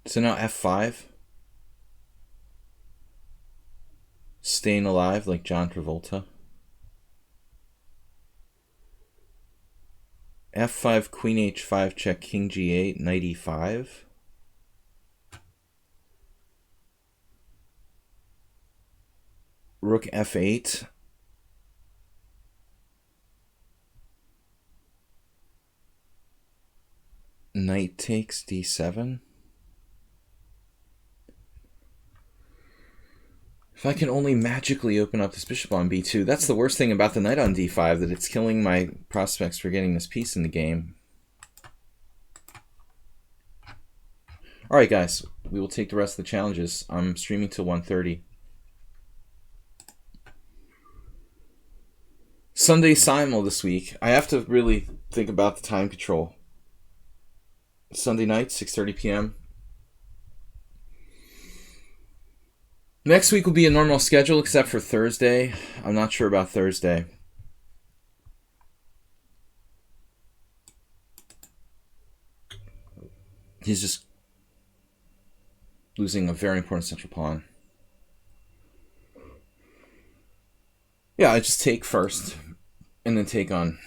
So now f5. Staying alive like John Travolta. f5, queen h5, check, king g8, knight e5. Rook f8. Knight takes d7. If I can only magically open up this bishop on b2, that's the worst thing about the knight on d5, that it's killing my prospects for getting this piece in the game. Alright guys, we will take the rest of the challenges. I'm streaming till 1:30. Sunday simul this week. I have to really think about the time control. Sunday night, 6:30 p.m. Next week will be a normal schedule except for Thursday. I'm not sure about Thursday. He's just losing a very important central pawn. Yeah, I just take first and then take on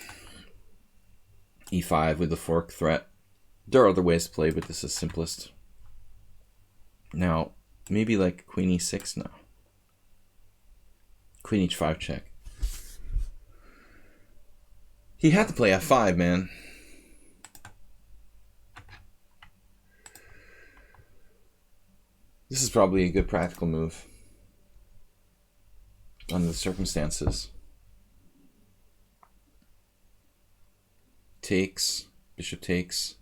e5 with the fork threat. There are other ways to play, but this is simplest. Now, maybe like queen e6 now. Queen h5 check. He had to play f5, man. This is probably a good practical move under the circumstances. Takes, bishop takes.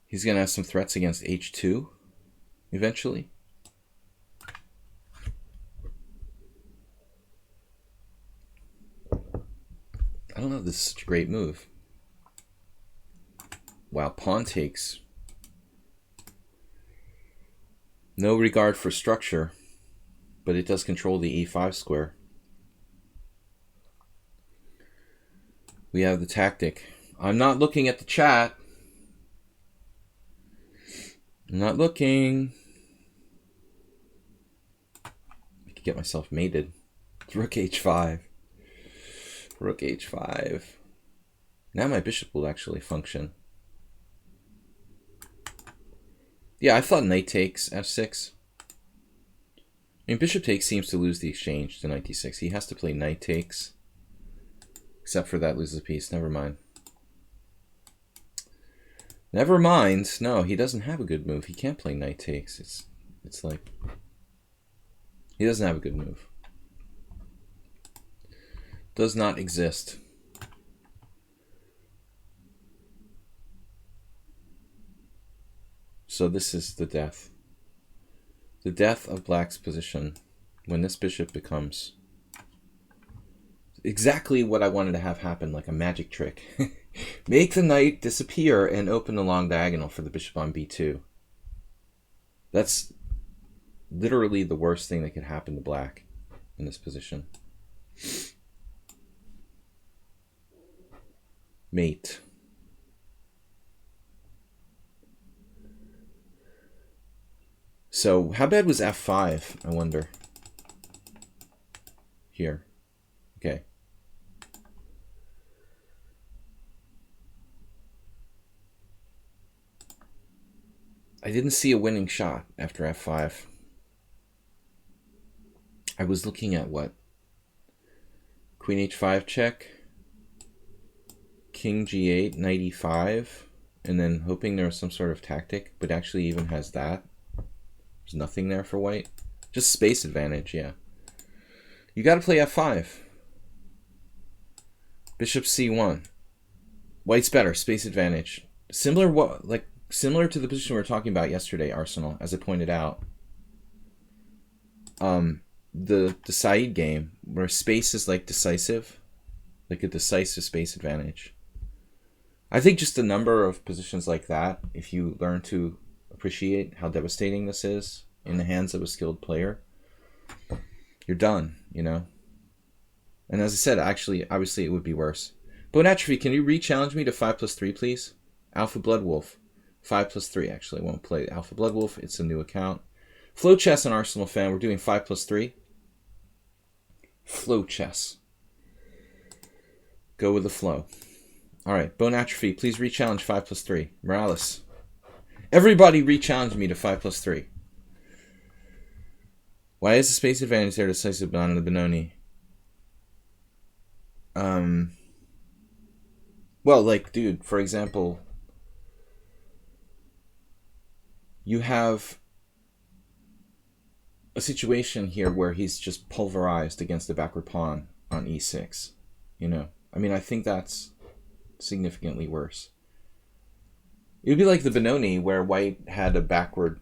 He's going to have some threats against h2 eventually. I don't know if this is such a great move. Wow, pawn takes. No regard for structure, but it does control the e5 square. We have the tactic. I'm not looking at the chat. I'm not looking. I could get myself mated. Rook h5. Rook h5. Now my bishop will actually function. Yeah, I thought knight takes f6. I mean, bishop takes seems to lose the exchange to knight d6. He has to play knight takes. Except for that loses a piece. Never mind. Never mind. No, he doesn't have a good move. He can't play knight takes. It's like he doesn't have a good move. Does not exist. So this is the death. The death of black's position when this bishop becomes exactly what I wanted to have happen, like a magic trick. Make the knight disappear and open the long diagonal for the bishop on b2. That's literally the worst thing that could happen to black in this position. Mate. So how bad was f5, I wonder? Here. Okay. I didn't see a winning shot after f5. I was looking at what? Queen h5 check. King g8, knight e5. And then hoping there was some sort of tactic, but actually even has that. There's nothing there for white. Just space advantage, yeah. You got to play f5. Bishop c1. White's better, space advantage. Similar to the position we were talking about yesterday, Arsenal, as I pointed out. The Said game, where space is like decisive, like a decisive space advantage. I think just a number of positions like that, if you learn to appreciate how devastating this is in the hands of a skilled player, you're done, you know? And as I said, actually, obviously it would be worse. Bone Atrophy, can you re-challenge me to 5+3, please? Alpha Blood Wolf. 5+3, actually. I won't play Alpha Blood Wolf. It's a new account. Flow Chess and Arsenal fan, we're doing 5+3. Flow Chess. Go with the flow. Alright, Bone Atrophy, please re-challenge 5+3. Morales. Everybody re-challenge me to 5+3. Why is the space advantage there decisive but not on the Benoni? Well, like, dude, for example, you have a situation here where he's just pulverized against the backward pawn on e6, you know? I mean, I think that's significantly worse. It would be like the Benoni where white had a backward,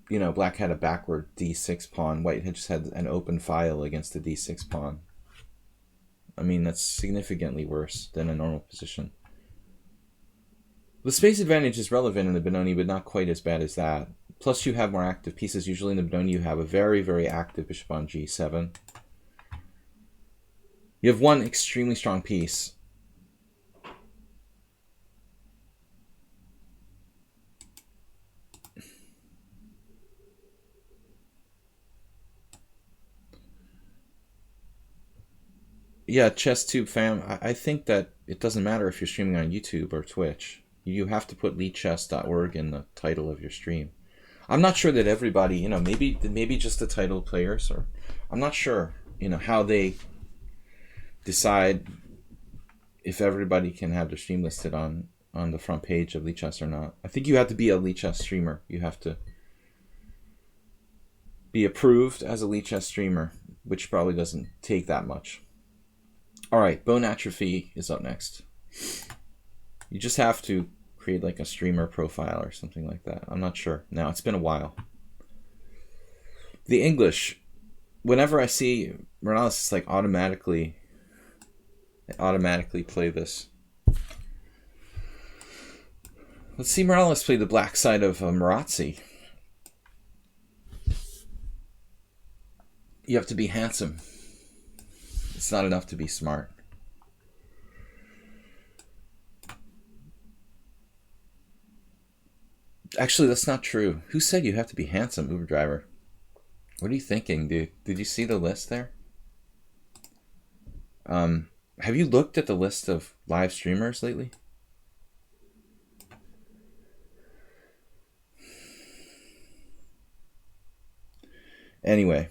you know, black had a backward d6 pawn. White had just had an open file against the d6 pawn. I mean, that's significantly worse than a normal position. The space advantage is relevant in the Benoni, but not quite as bad as that. Plus, you have more active pieces. Usually in the Benoni, you have a very, very active bishop on g7. You have one extremely strong piece. Yeah, ChessTube fam, I think that it doesn't matter if you're streaming on YouTube or Twitch. You have to put lichess.org in the title of your stream. I'm not sure that everybody, you know, maybe just the title players, or I'm not sure, you know, how they decide if everybody can have their stream listed on the front page of lichess or not. I think you have to be a lichess streamer. You have to be approved as a lichess streamer, which probably doesn't take that much. All right, Bone Atrophy is up next. You just have to create like a streamer profile or something like that. I'm not sure. Now, it's been a while. The English, whenever I see Morales, it's like I automatically play this. Let's see Morales play the black side of Marazzi. You have to be handsome. It's not enough to be smart. Actually, that's not true. Who said you have to be handsome, Uber driver? What are you thinking, dude? Did you see the list there? Have you looked at the list of live streamers lately? Anyway.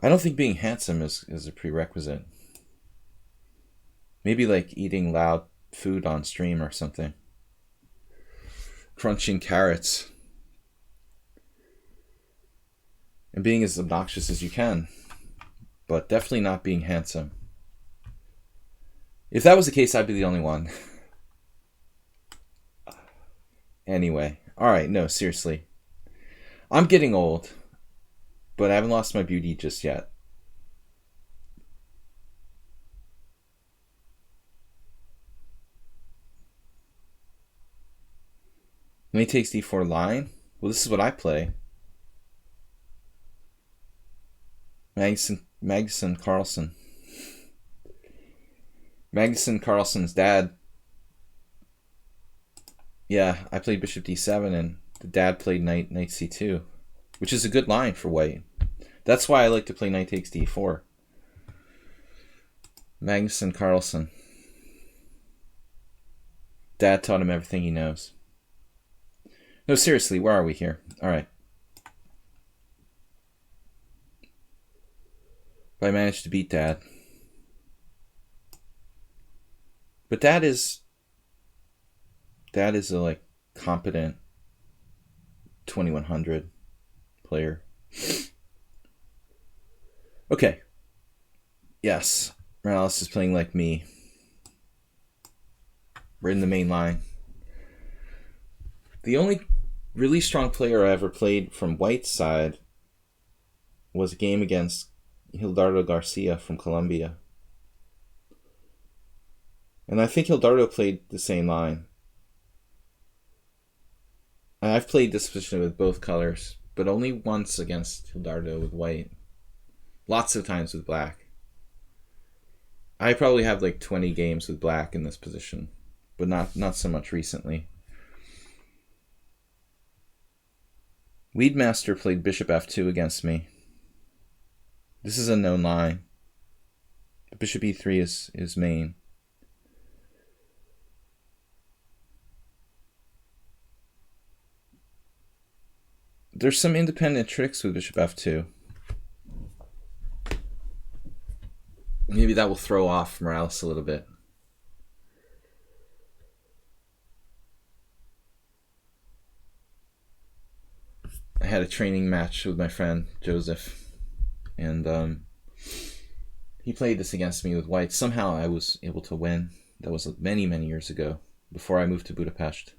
I don't think being handsome is a prerequisite. Maybe like eating loud food on stream or something. Crunching carrots. And being as obnoxious as you can. But definitely not being handsome. If that was the case, I'd be the only one. Anyway. Alright, no, seriously. I'm getting old. But I haven't lost my beauty just yet. Knight takes d4 line. Well, this is what I play. Magnusson Carlsen. Magnusson Carlsen's dad. Yeah, I played bishop d7 and the dad played knight c2. Which is a good line for white. That's why I like to play knight takes d4. Magnusson Carlsen. Dad taught him everything he knows. No, seriously, where are we here? Alright. I managed to beat Dad. But Dad is Dad is a like competent 2100 player. Okay. Yes, Morales is playing like me. We're in the main line. The only really strong player I ever played from White's side was a game against Hildardo Garcia from Colombia. And I think Hildardo played the same line. And I've played this position with both colors, but only once against Hildardo with white. Lots of times with black. I probably have like 20 games with black in this position, but not so much recently. Weedmaster played bishop f2 against me. This is a known line. Bishop e3 is main. There's some independent tricks with bishop f2. Maybe that will throw off Morales a little bit. I had a training match with my friend Joseph, and he played this against me with white. Somehow I was able to win. That was many, many years ago, before I moved to Budapest.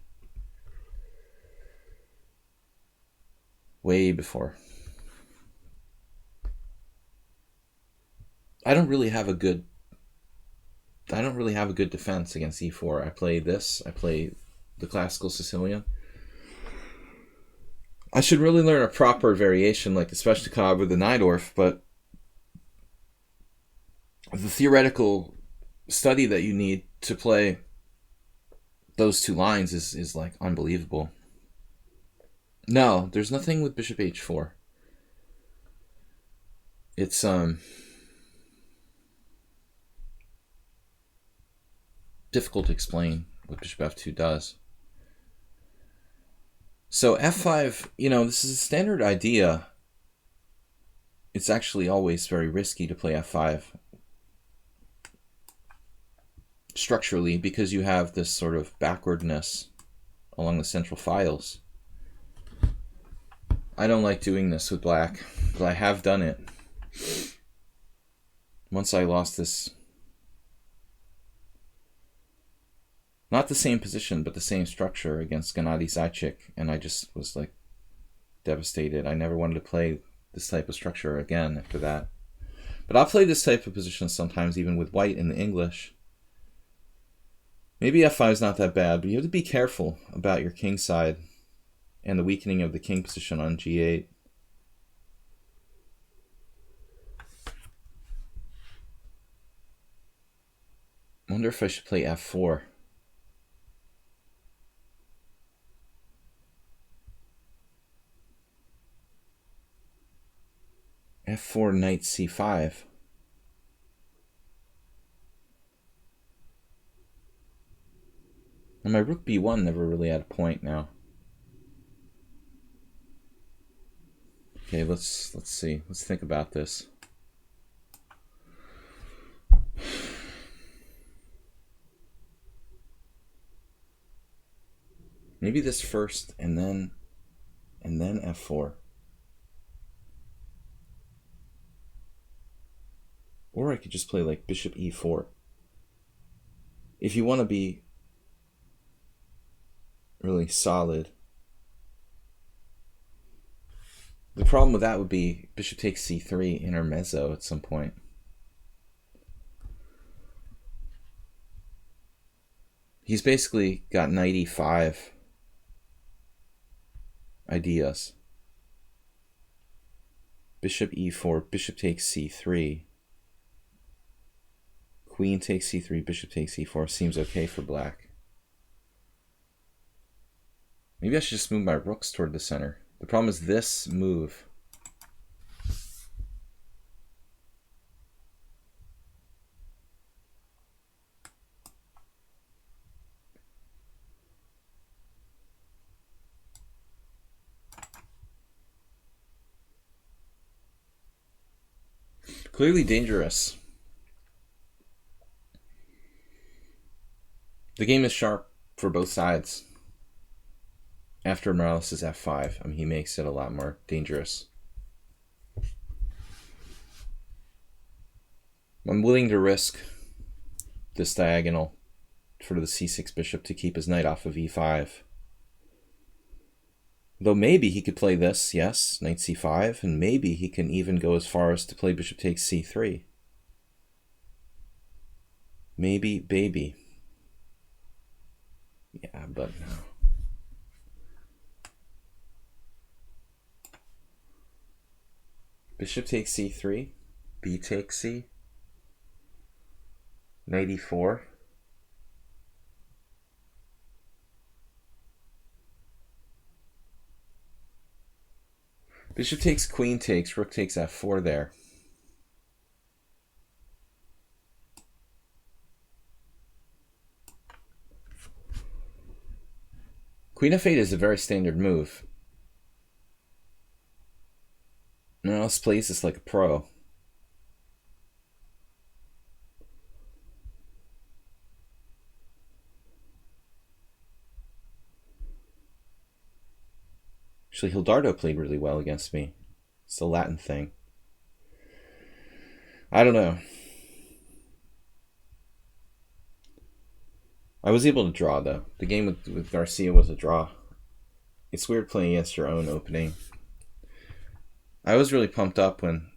Way before. I don't really have a good defense against e4. I play this. I play the classical Sicilian. I should really learn a proper variation like the Sveshnikov or the Najdorf, but the theoretical study that you need to play those two lines is like unbelievable. No, there's nothing with bishop h4. It's difficult to explain what bishop f2 does. So f5, this is a standard idea. It's actually always very risky to play f5 structurally because you have this sort of backwardness along the central files. I don't like doing this with black, but I have done it. Once I lost this, not the same position, but the same structure against Gennady Zaitchik, and I just was like devastated. I never wanted to play this type of structure again after that. But I'll play this type of position sometimes, even with white in the English. Maybe f5 is not that bad, but you have to be careful about your king side and the weakening of the king position on g8. I wonder if I should play f4. f4, knight c5. And my rook b1 never really had a point now. Okay, let's see. Let's think about this. Maybe this first and then f4. Or I could just play like bishop e4. If you want to be really solid. The problem with that would be bishop takes c3 intermezzo at some point. He's basically got knight e5 ideas. Bishop e4, bishop takes c3. Queen takes c3, bishop takes e4. Seems okay for black. Maybe I should just move my rooks toward the center. The problem is this move. Clearly dangerous. The game is sharp for both sides. after Morales is f5. I mean, he makes it a lot more dangerous. I'm willing to risk this diagonal for the c6 bishop to keep his knight off of e5. Though maybe he could play this, yes, knight c5, and maybe he can even go as far as to play bishop takes c3. Maybe, baby. Yeah, but no. Bishop takes c3, b takes c, knight e4. Bishop takes, queen takes, rook takes f4 there. Queen f8 is a very standard move. Morales plays this like a pro. Actually, Hildardo played really well against me. It's the Latin thing. I don't know. I was able to draw, though. The game with Garcia was a draw. It's weird playing against your own opening. I was really pumped up when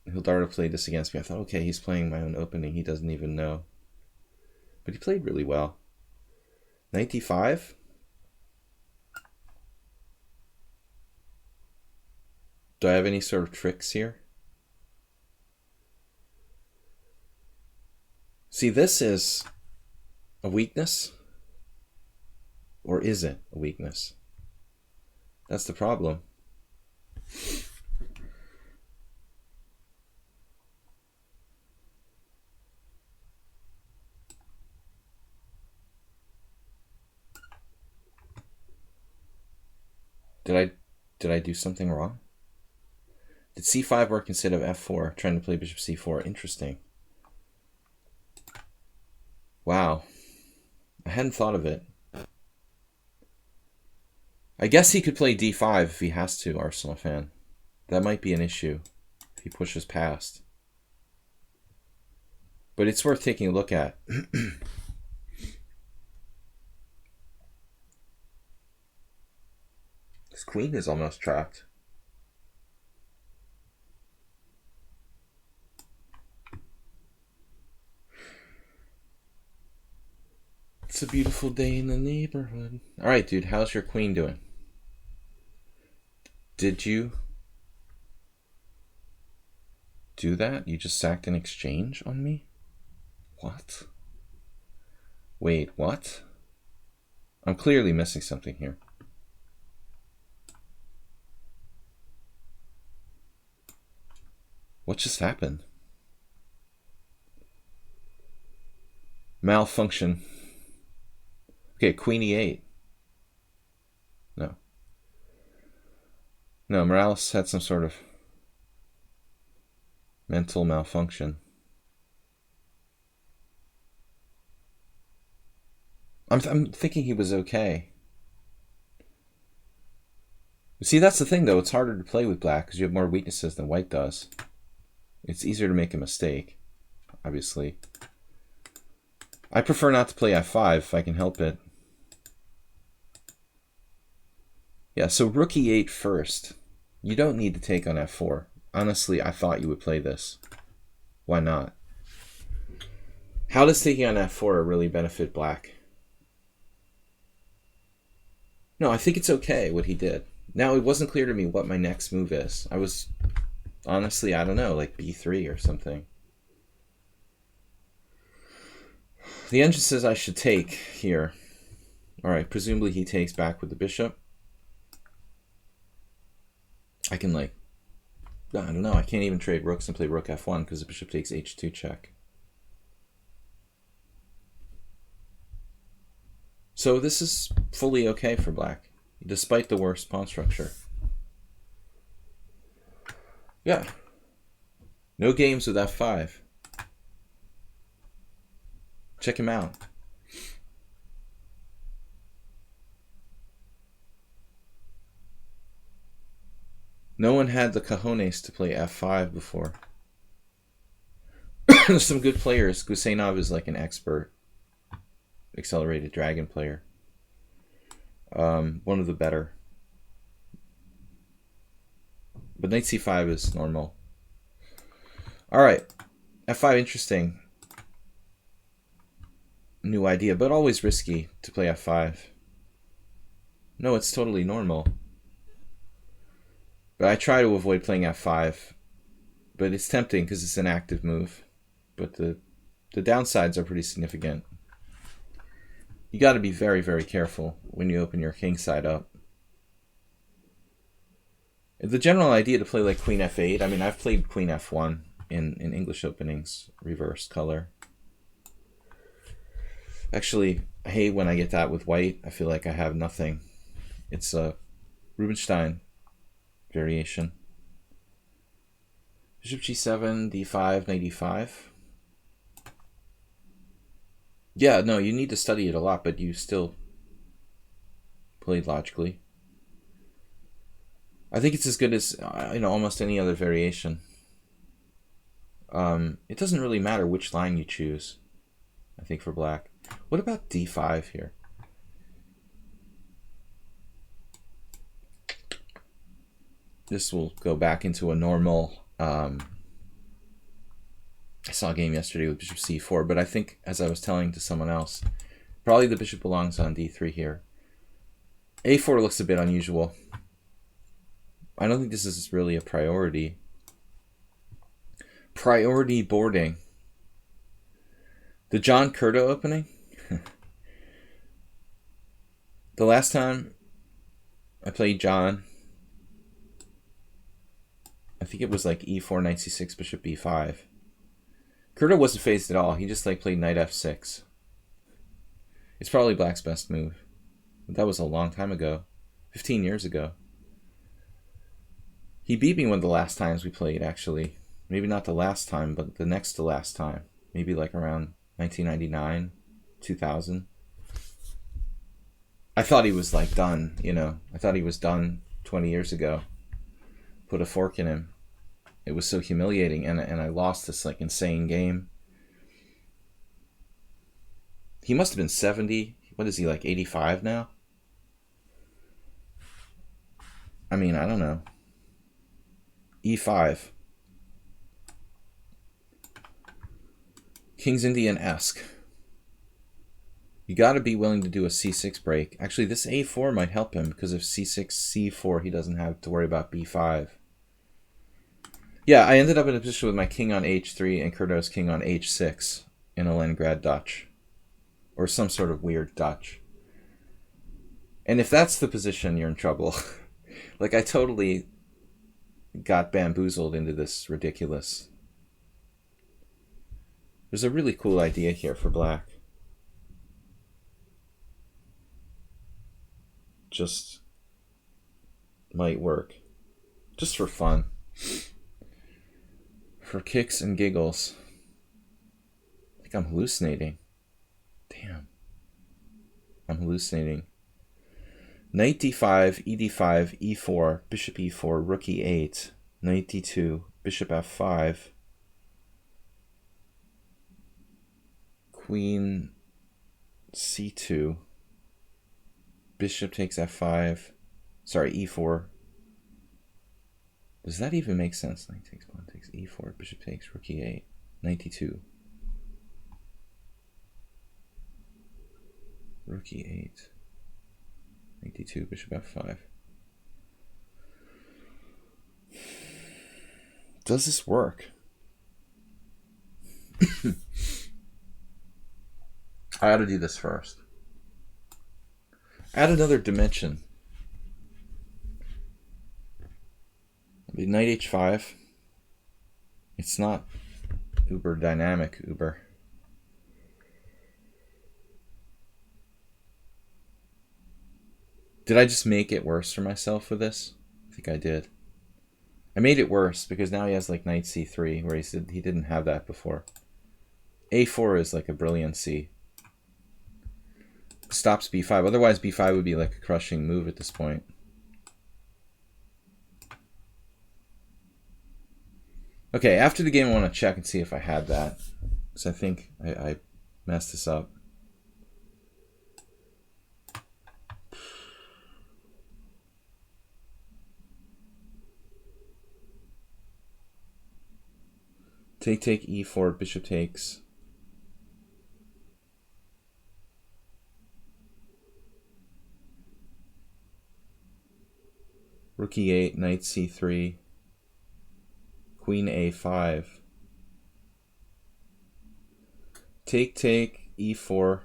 Hildardo played this against me. I thought, okay, he's playing my own opening. He doesn't even know. But he played really well. Knight d5. Do I have any sort of tricks here? See, this is a weakness, or is it a weakness? That's the problem. Did I do something wrong? Did c5 work instead of f4? Trying to play bishop c4. Interesting. Wow. I hadn't thought of it. I guess he could play d5 if he has to, Arsenal fan. That might be an issue if he pushes past. But it's worth taking a look at. This queen is almost trapped. It's a beautiful day in the neighborhood. All right, dude, how's your queen doing? Did you do that? You just sacked an exchange on me? What? Wait, what? I'm clearly missing something here. What just happened? Malfunction. Okay, queen e8. No. No, Morales had some sort of mental malfunction. I'm thinking he was okay. See, that's the thing, though. It's harder to play with black because you have more weaknesses than white does. It's easier to make a mistake, obviously. I prefer not to play f5 if I can help it. Yeah, so rook e8 first. You don't need to take on f4. Honestly, I thought you would play this. Why not? How does taking on f4 really benefit black? No, I think it's okay what he did. Now, it wasn't clear to me what my next move is. I was, honestly, I don't know, like b3 or something. The engine says I should take here. Alright, presumably he takes back with the bishop. I can, like, I don't know, I can't even trade rooks and play rook f1 because the bishop takes h2 check. So this is fully okay for black, despite the worst pawn structure. Yeah. No games with f5. Check him out. No one had the cojones to play f5 before. There's some good players. Gusenov is like an expert accelerated dragon player. One of the better. But knight c5 is normal. Alright. f5, interesting. New idea, but always risky to play f5. No, it's totally normal. But I try to avoid playing f5. But it's tempting because it's an active move. But the downsides are pretty significant. You got to be very, very careful when you open your king side up. The general idea to play like queen f8, I mean, I've played queen f1 in English openings, reversed color. Actually, I hate when I get that with white. I feel like I have nothing. It's a Rubinstein variation. Bishop g7, d5, knight e5. Yeah, no, you need to study it a lot, but you still played logically. I think it's as good as almost any other variation. It doesn't really matter which line you choose, I think, for black. What about d5 here? This will go back into a normal... I saw a game yesterday with bishop c4, but I think, as I was telling to someone else, probably the bishop belongs on d3 here. a4 looks a bit unusual. I don't think this is really a priority. Priority boarding. The John Curto opening? The last time I played John, I think it was like e4, knight c6, bishop b5. Curto wasn't phased at all. He just like played knight f6. It's probably black's best move. But that was a long time ago. 15 years ago. He beat me one of the last times we played, actually. Maybe not the last time, but the next to last time. Maybe like around 1999, 2000. I thought he was like done, you know. I thought he was done 20 years ago. Put a fork in him. It was so humiliating, and I lost this like insane game. He must have been 70. What is he, like 85 now? I mean, I don't know. e5. King's Indian-esque. You got to be willing to do a c6 break. Actually, this a4 might help him, because if c6, c4, he doesn't have to worry about b5. Yeah, I ended up in a position with my king on h3 and Curto's king on h6 in a Leningrad Dutch. Or some sort of weird Dutch. And if that's the position, you're in trouble. Like, I totally got bamboozled into this ridiculous. There's a really cool idea here for black. Just might work. Just for fun. For kicks and giggles. I think I'm hallucinating. Damn. I'm hallucinating. Knight d5, ed5, e4, bishop e4, rook e8, knight d2, bishop f5, queen c2, bishop takes f5, sorry, e4. Does that even make sense? Knight takes pawn takes e4, bishop takes rook e8, knight d2, rook e8. Knight d2, bishop f5. Does this work? I ought to do this first. Add another dimension. Maybe knight h5. It's not uber dynamic, uber. Did I just make it worse for myself with this? I think I did. I made it worse because now he has like knight c3, where he didn't have that before. a4 is like a brilliancy. Stops b5. Otherwise b5 would be like a crushing move at this point. Okay, after the game, I want to check and see if I had that. Because I think I messed this up. Take, e4, bishop takes. Rook e8, knight c3. Queen a5. Take, e4.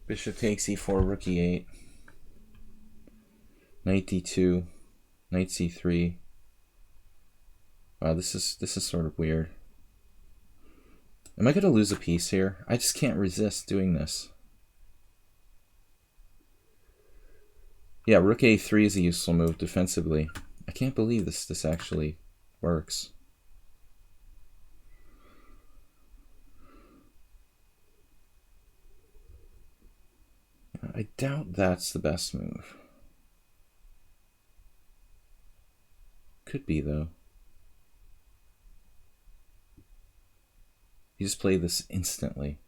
Bishop takes e4, rook e8. Knight d2. Knight c3. Wow, this is sort of weird. Am I going to lose a piece here? I just can't resist doing this. Yeah, rook a3 is a useful move defensively. I can't believe this actually works. I doubt that's the best move. Could be, though. You just play this instantly.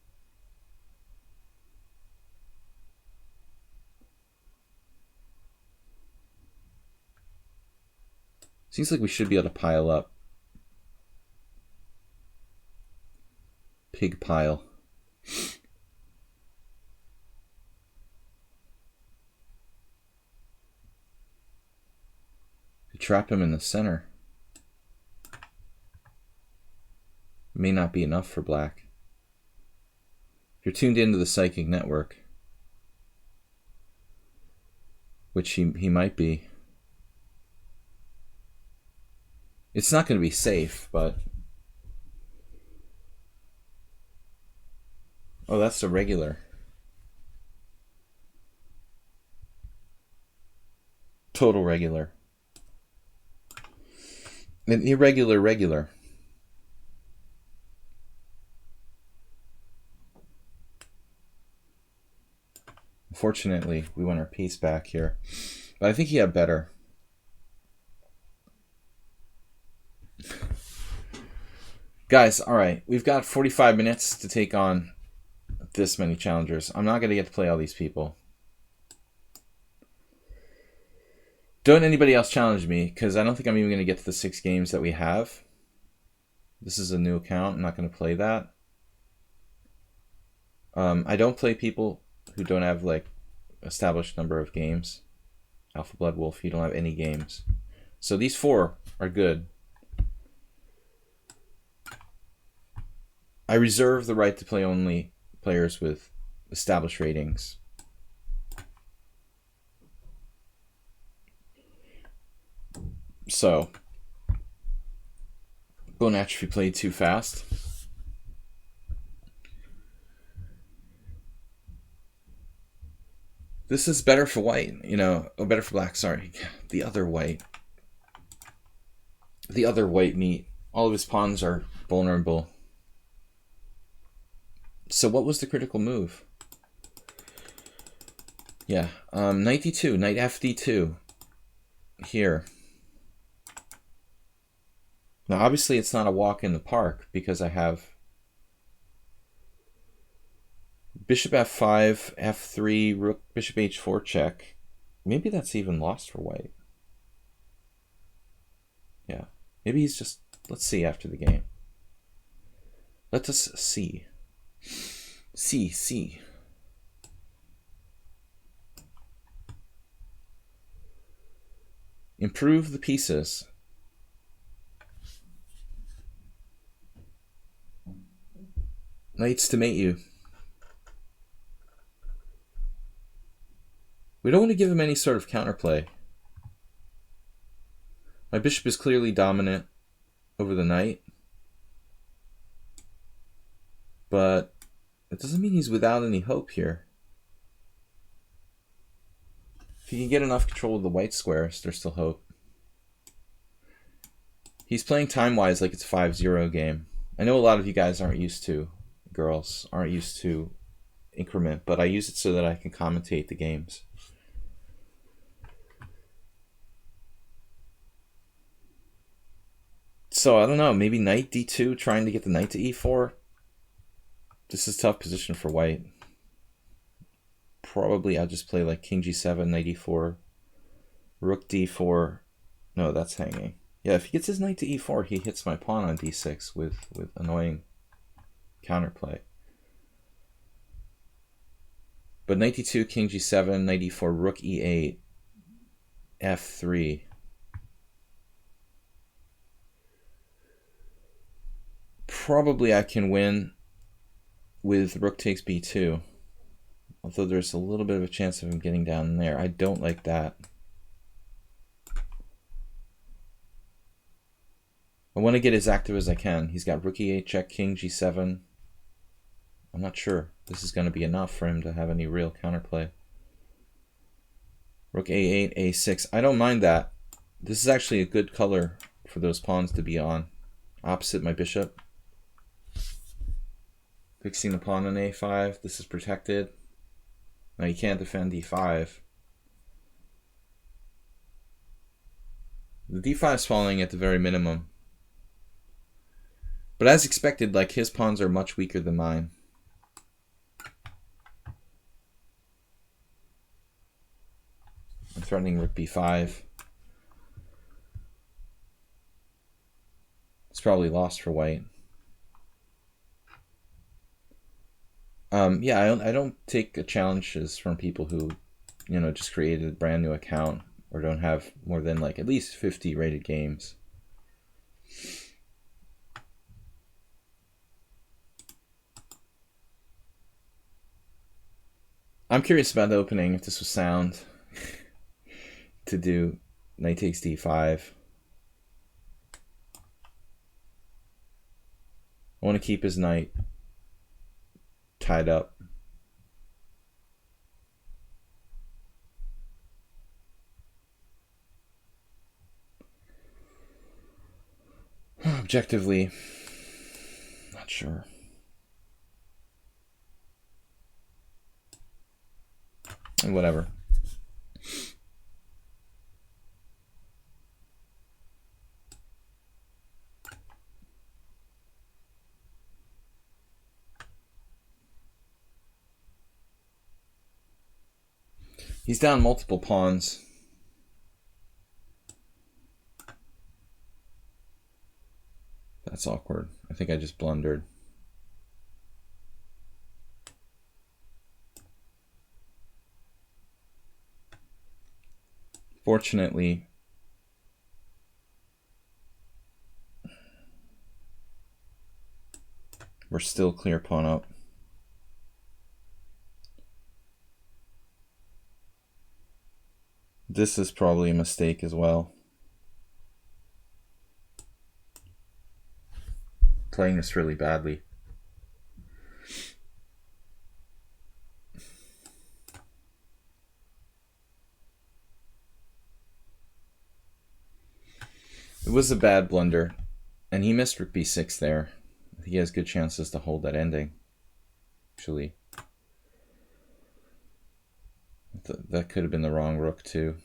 Seems like we should be able to pile up. Pig pile. Trap him in the center. May not be enough for black. If you're tuned into the psychic network, which he might be, it's not going to be safe, but... Oh, that's the regular. Total regular. An irregular regular. Unfortunately, we want our piece back here. But I think he had better. Guys, alright. We've got 45 minutes to take on this many challengers. I'm not going to get to play all these people. Don't anybody else challenge me, because I don't think I'm even going to get to the 6 games that we have. This is a new account. I'm not going to play that. I don't play people who don't have, like, established number of games. Alpha Blood Wolf, you don't have any games. So these 4 are good. I reserve the right to play only players with established ratings. So, Bone Atrophy played too fast. This is better for white, you know, or better for black, sorry. The other white. The other white meat. All of his pawns are vulnerable. So what was the critical move? Yeah, knight d2, knight fd2. Here. Now, obviously, it's not a walk in the park because I have bishop f5, f3, rook, bishop h4 check. Maybe that's even lost for white. Yeah, maybe he's just... Let's see after the game. Let us see. See. Improve the pieces. Knights to mate you. We don't want to give him any sort of counterplay. My bishop is clearly dominant over the knight. But it doesn't mean he's without any hope here. If he can get enough control of the white squares, there's still hope. He's playing time-wise like it's a 5-0 game. I know a lot of you guys aren't used to, girls, aren't used to increment, but I use it so that I can commentate the games. So I don't know, maybe knight d2, trying to get the knight to e4. This is a tough position for white. Probably I'll just play like king g7, knight e4, rook d4. No, that's hanging. Yeah, if he gets his knight to e4, he hits my pawn on d6 with annoying counterplay. But knight d2, king g7, knight e4, rook e8, f3. Probably I can win with rook takes b2. Although there's a little bit of a chance of him getting down there. I don't like that. I want to get as active as I can. He's got rook e8, check, king g7. I'm not sure this is going to be enough for him to have any real counterplay. Rook a8, a6. I don't mind that. This is actually a good color for those pawns to be on. Opposite my bishop. Fixing the pawn on a5. This is protected. Now you can't defend d5. The d5 is falling at the very minimum. But as expected, like, his pawns are much weaker than mine. I'm threatening rook b5. It's probably lost for white. Yeah, I don't take challenges from people who, you know, just created a brand new account or don't have more than like at least 50 rated games. I'm curious about the opening, if this was sound to do knight takes d5. I want to keep his knight tied up. Objectively, not sure. And whatever. He's down multiple pawns. That's awkward. I think I just blundered. Fortunately, we're still clear pawn up. This is probably a mistake as well. Playing this really badly. It was a bad blunder, and he missed rook b6 there. I think he has good chances to hold that ending, actually. That could have been the wrong rook too.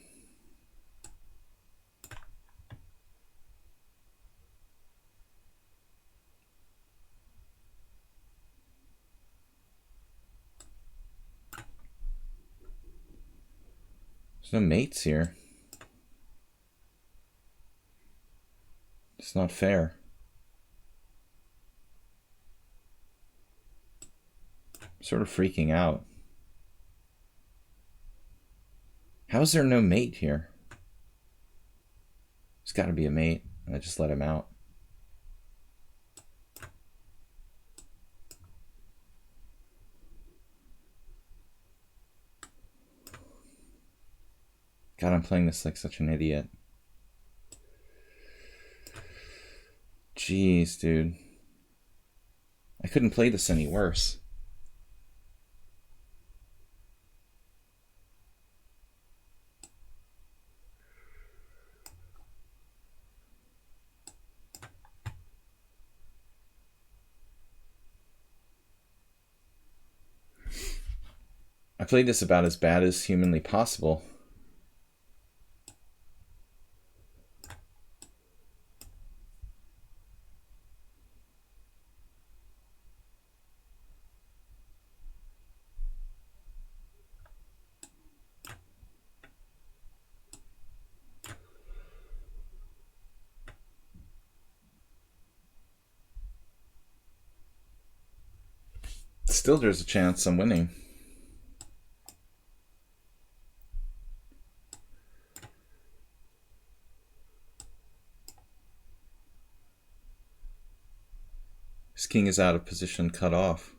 There's no mates here. It's not fair. I'm sort of freaking out. How is there no mate here? There's got to be a mate. I just let him out. God, I'm playing this like such an idiot. Jeez, dude. I couldn't play this any worse. I played this about as bad as humanly possible. Still, there's a chance I'm winning. His king is out of position, cut off.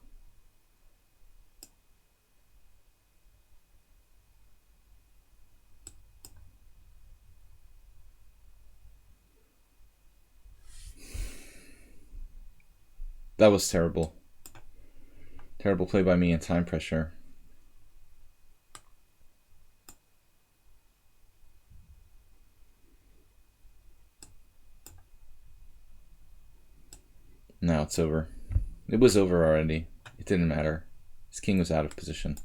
That was terrible. Terrible play by me and time pressure. Now it's over. It was over already. It didn't matter. His king was out of position.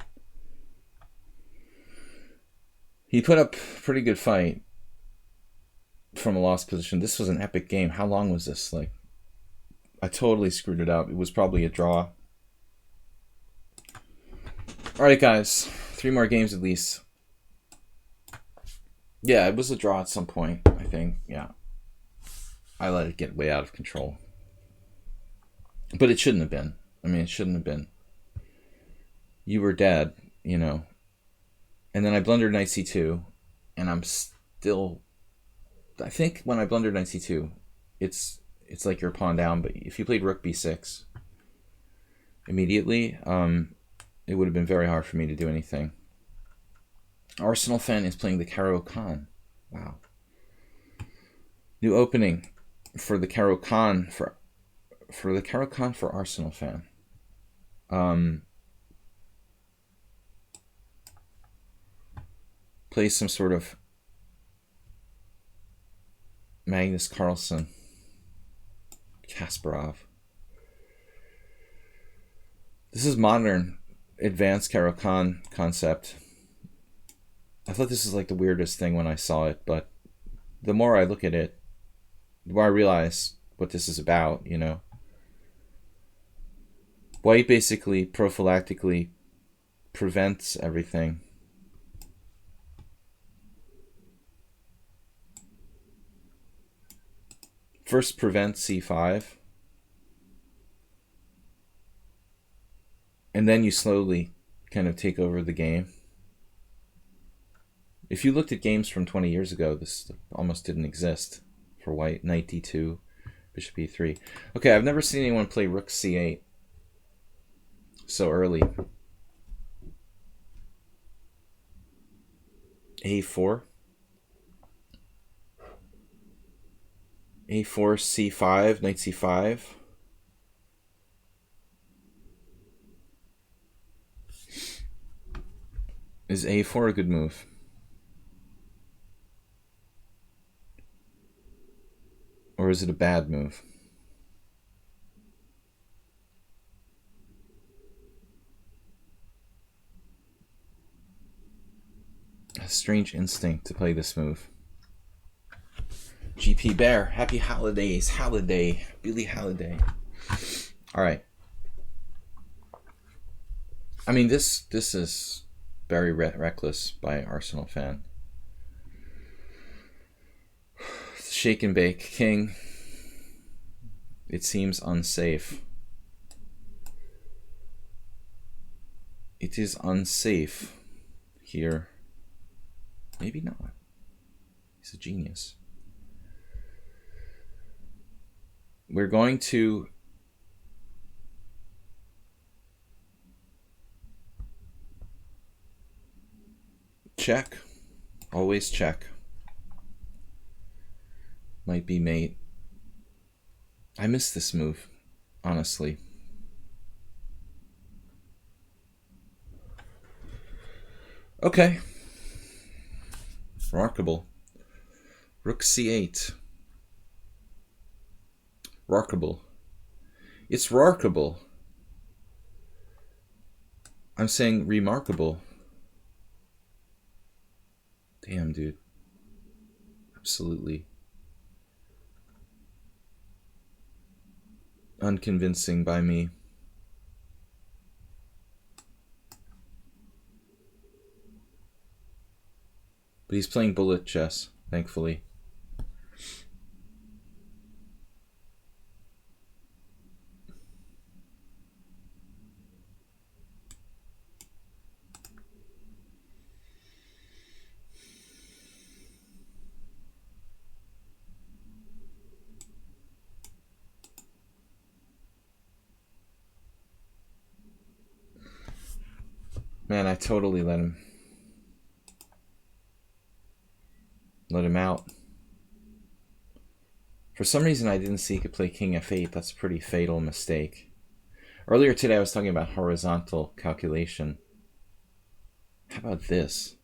He put up a pretty good fight from a lost position. This was an epic game. How long was this? Like, I totally screwed it up. It was probably a draw. Alright, guys. 3 more games at least. Yeah, it was a draw at some point, I think. Yeah. I let it get way out of control. But it shouldn't have been. I mean, it shouldn't have been. You were dead, you know. And then I blundered knight c2, and I'm still... I think when I blundered knight c2, it's like you're pawn down, but if you played rook b6 immediately, it would have been very hard for me to do anything. Arsenal fan is playing the Caro-Kann. Wow. New opening for the Caro-Kann for the Caro-Kann for Arsenal fan. Plays some sort of Magnus Carlsen, Kasparov. This is modern, advanced Caro-Kann concept. I thought this was like the weirdest thing when I saw it, but the more I look at it, the more I realize what this is about, you know. White basically prophylactically prevents everything. First prevent c5, and then you slowly kind of take over the game. If you looked at games from 20 years ago, this almost didn't exist for white. Knight d2, bishop e3. Okay, I've never seen anyone play rook c8 so early. a4. a4, c5, knight c5. Is a4 a good move? Or is it a bad move? A strange instinct to play this move. GP Bear, happy holidays, Halliday, Billy Halliday. All right. I mean, this is very reckless by Arsenal fan. Shake and bake, king. It seems unsafe. It is unsafe here. Maybe not. He's a genius. We're going to check. Always check. Might be mate. I miss this move, honestly. Okay. Remarkable. Rook c8. Remarkable. It's remarkable. I'm saying remarkable. Damn, dude. Absolutely unconvincing by me. But he's playing bullet chess, thankfully. Man, I totally let him out. For some reason, I didn't see he could play king f8. That's a pretty fatal mistake. Earlier today, I was talking about horizontal calculation. How about this?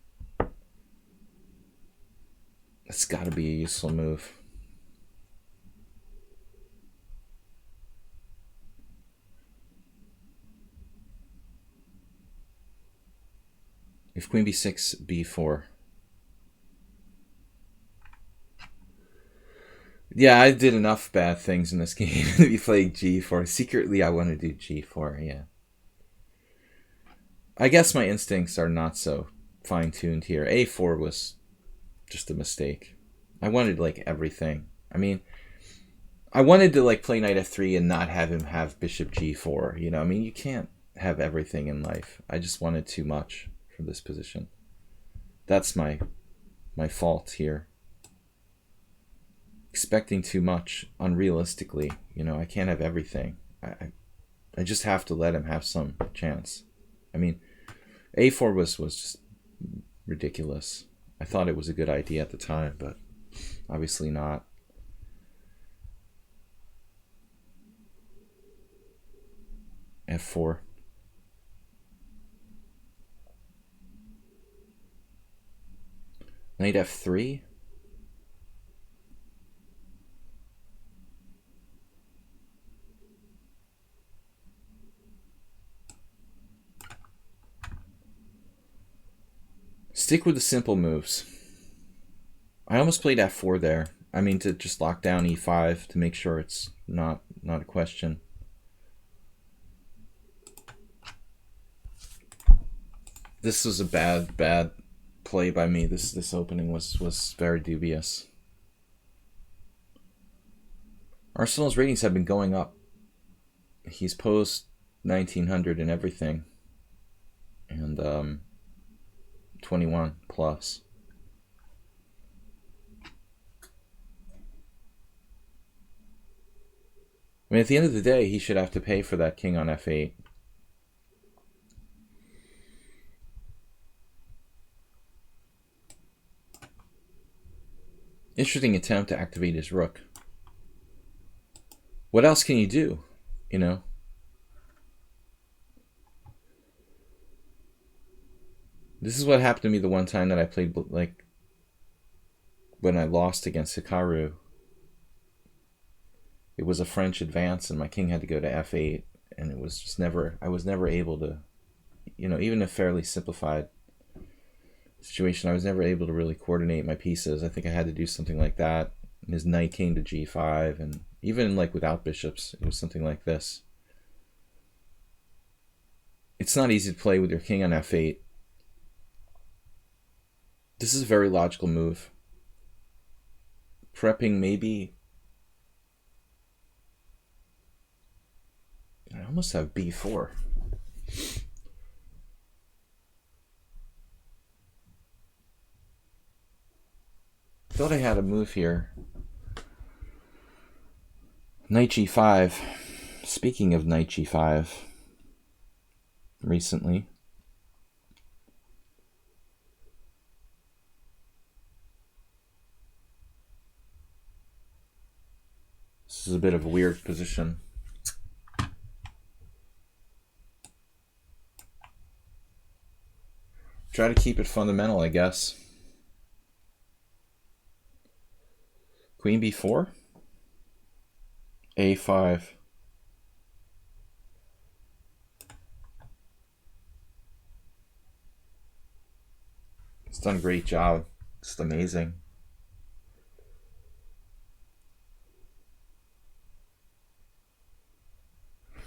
That's got to be a useful move. If queen b6, b4. Yeah, I did enough bad things in this game to be playing g4. Secretly, I want to do g4, yeah. I guess my instincts are not so fine-tuned here. a4 was just a mistake. I wanted, like, everything. I mean, I wanted to, like, play knight f3 and not have him have bishop g4, you know? I mean, you can't have everything in life. I just wanted too much from this position. That's my fault here. Expecting too much unrealistically, you know, I can't have everything. I just have to let him have some chance. I mean, a4 was just ridiculous. I thought it was a good idea at the time, but obviously not. f4. Knight f3. Stick with the simple moves. I almost played f4 there. I mean, to just lock down e5 to make sure it's not a question. This was a bad play by me. This opening was very dubious. Arsenal's ratings have been going up. He's post 1900 and everything, and 21 plus. I mean, at the end of the day, he should have to pay for that king on f8. Interesting attempt to activate his rook. What else can you do, you know? This is what happened to me the one time that I played, like, when I lost against Hikaru. It was a French advance and my king had to go to f8, and it was just I was never able to, you know, even a fairly simplified situation, I was never able to really coordinate my pieces. I think I had to do something like that. And his knight came to g5, and even like without bishops, it was something like this. It's not easy to play with your king on f8. This is a very logical move. Prepping maybe. I almost have b4. Thought I had a move here. Knight g5. Speaking of knight g5, recently. This is a bit of a weird position. Try to keep it fundamental, I guess. Queen b4. a5. It's done a great job. Just amazing.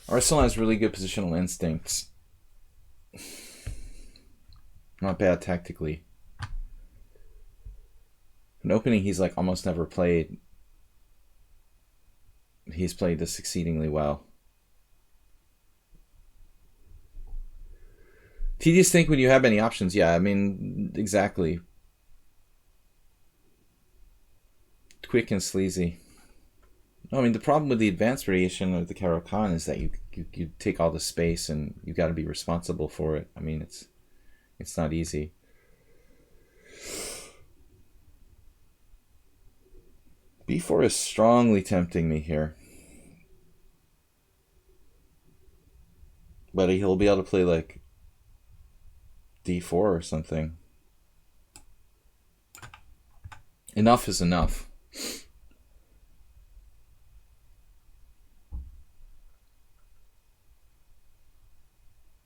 Arsenal has really good positional instincts. Not bad tactically. An opening he's like almost never played. He's played this exceedingly well. Tedious think when you have any options. Yeah, I mean, exactly. Quick and sleazy. No, I mean, the problem with the advanced variation of the Caro-Kann is that you take all the space and you got to be responsible for it. I mean, it's It's not easy. B4 is strongly tempting me here. But he'll be able to play like D4 or something. Enough is enough.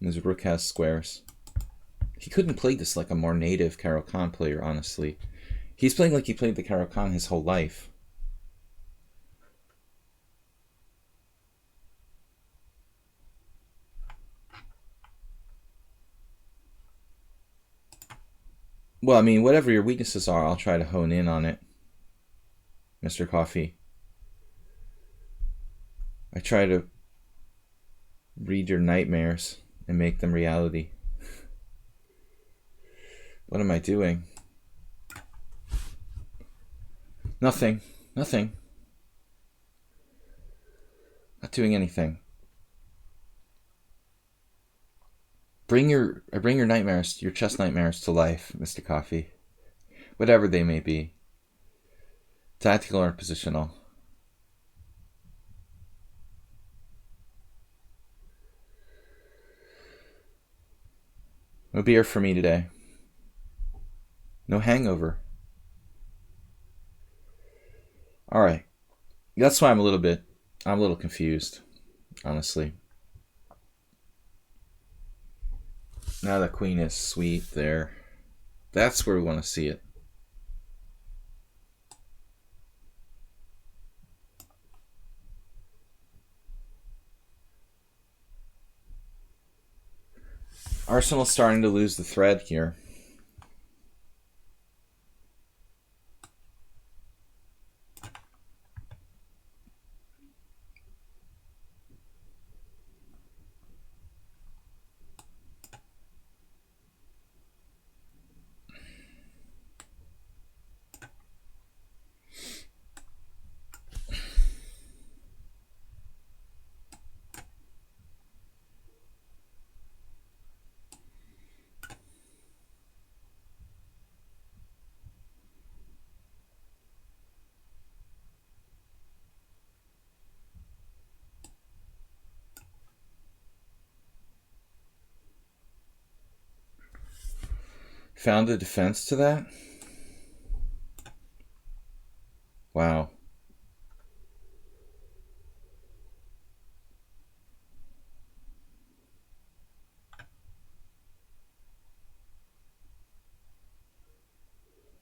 His rook has squares. He couldn't play this like a more native Caro-Kann player, honestly. He's playing like he played the Caro-Kann his whole life. Well, I mean, whatever your weaknesses are, I'll try to hone in on it, Mr. Coffee. I try to read your nightmares and make them reality. What am I doing? Nothing. Nothing. Not doing anything. Bring your nightmares, your chess nightmares to life, Mr. Coffee. Whatever they may be. Tactical or positional. No beer for me today. No hangover. Alright. That's why I'm a little confused, honestly. Now the queen is sweet there. That's where we want to see it. Arsenal's starting to lose the thread here. Found a defense to that? Wow.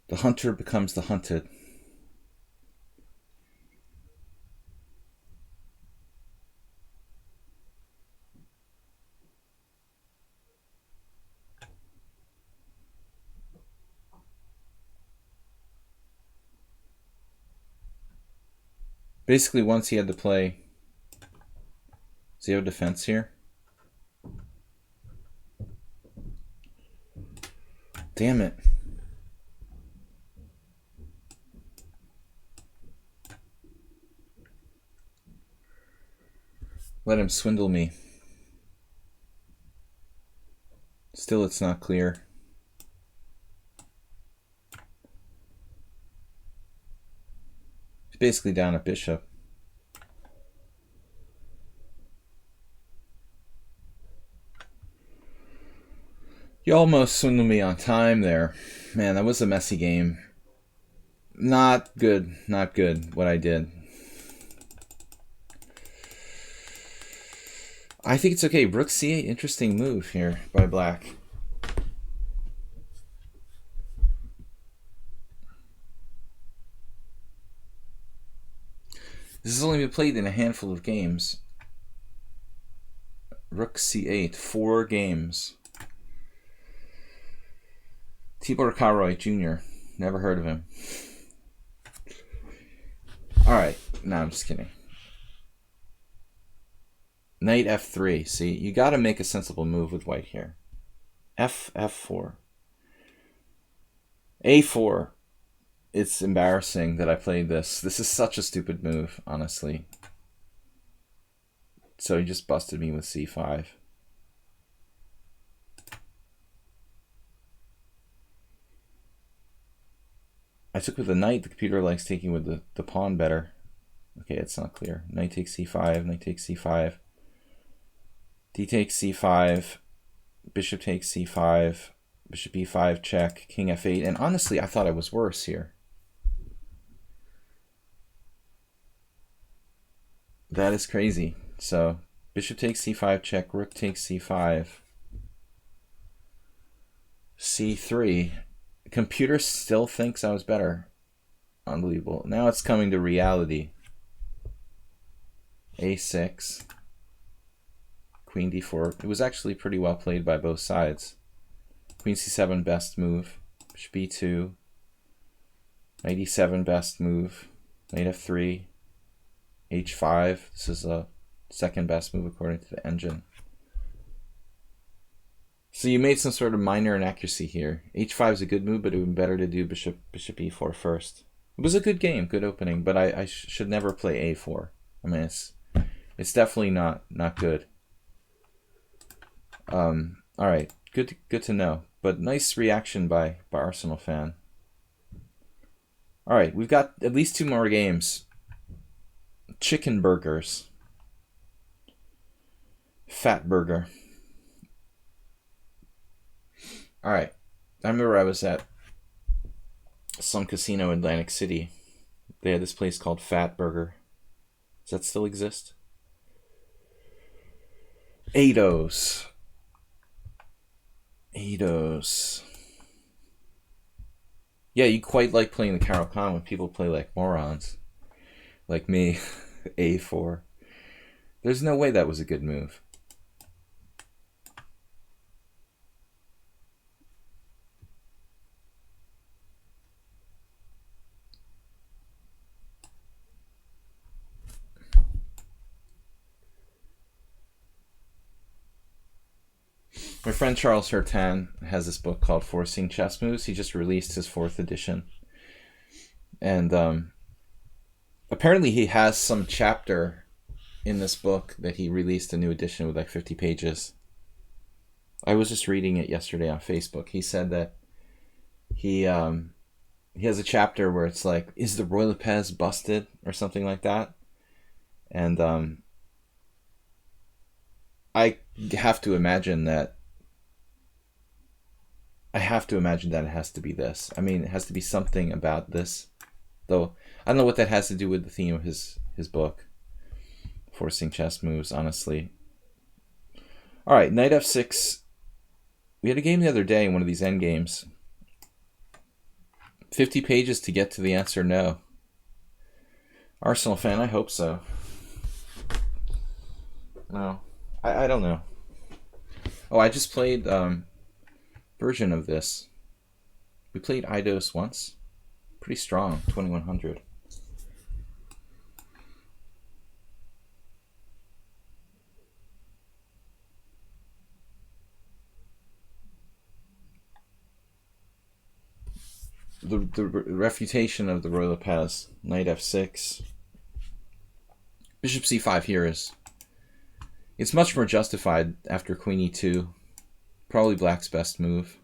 The hunter becomes the hunted. Basically, once he had to play... Does he have a defense here? Damn it. Let him swindle me. Still, it's not clear. He's basically down a bishop. You almost swindled me on time there. Man, that was a messy game. Not good. Not good, what I did. I think it's okay. Rook c8, interesting move here by black. This has only been played in a handful of games. Rook c8, 4 games. Tibor Karoy Jr. Never heard of him. Alright, no, I'm just kidding. Knight f3. See, you got to make a sensible move with white here. F4. A4. It's embarrassing that I played this. This is such a stupid move, honestly. So he just busted me with c5. I took with the knight. The computer likes taking with the pawn better. Okay, it's not clear. Knight takes c5, knight takes c5. D takes c5, bishop takes c5, bishop e5 check, king f8. And honestly, I thought I was worse here. That is crazy. So bishop takes c5 check, rook takes c5, c3. The computer still thinks I was better. Unbelievable. Now it's coming to reality. a6, queen d4. It was actually pretty well played by both sides. Queen c7, best move. Bishop b2. Knight e7, best move. Knight f3. h5. This is a second best move according to the engine. So you made some sort of minor inaccuracy here. h5 is a good move, but it would be better to do bishop e4 first. It was a good game, good opening, but I should never play a4. I mean, it's definitely not good. All right, good to know. But nice reaction by Arsenal fan. All right, we've got at least 2 more games. Chicken burgers. Fat burger. All right, I remember I was at some casino in Atlantic City. They had this place called Fat Burger. Does that still exist? Eidos. Yeah, you quite like playing the Caro-Kann when people play like morons. Like me. a4. There's no way that was a good move. My friend Charles Hertan has this book called Forcing Chess Moves. He just released his 4th edition. And apparently he has some chapter in this book that he released a new edition with like 50 pages. I was just reading it yesterday on Facebook. He said that he has a chapter where it's like, is the Roy Lopez busted? Or something like that. And I have to imagine that it has to be this. I mean, it has to be something about this. Though, I don't know what that has to do with the theme of his book. Forcing Chess Moves, honestly. Alright, knight f6. We had a game the other day, one of these endgames. 50 pages to get to the answer no. Arsenal fan, I hope so. No, I don't know. Oh, I just played version of this. We played Eidos once. Pretty strong, 2100. The refutation of the Roy Lopez. Knight f6. Bishop c5 here is... It's much more justified after queen e2. Probably black's best move.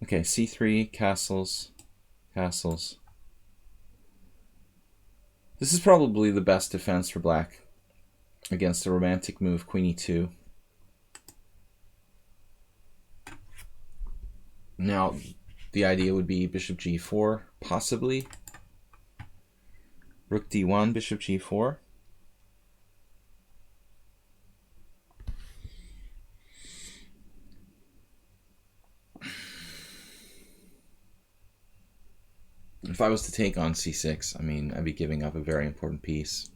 Okay, c3, castles. This is probably the best defense for black against a romantic move, queen e2. Now, the idea would be bishop g4, possibly. Rook d1, bishop g4. If I was to take on c6, I mean, I'd be giving up a very important piece.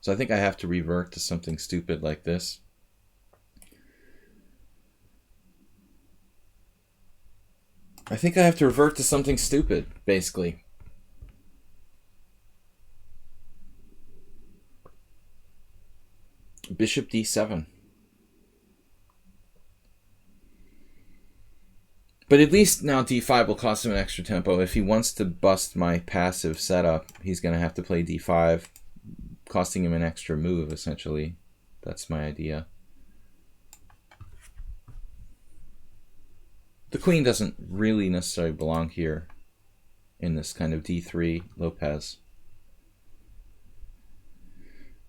So I think I have to revert to something stupid like this. I think I have to revert to something stupid, basically. Bishop d7. But at least now d5 will cost him an extra tempo. If he wants to bust my passive setup, he's going to have to play d5, costing him an extra move, essentially. That's my idea. The queen doesn't really necessarily belong here in this kind of d3 Lopez.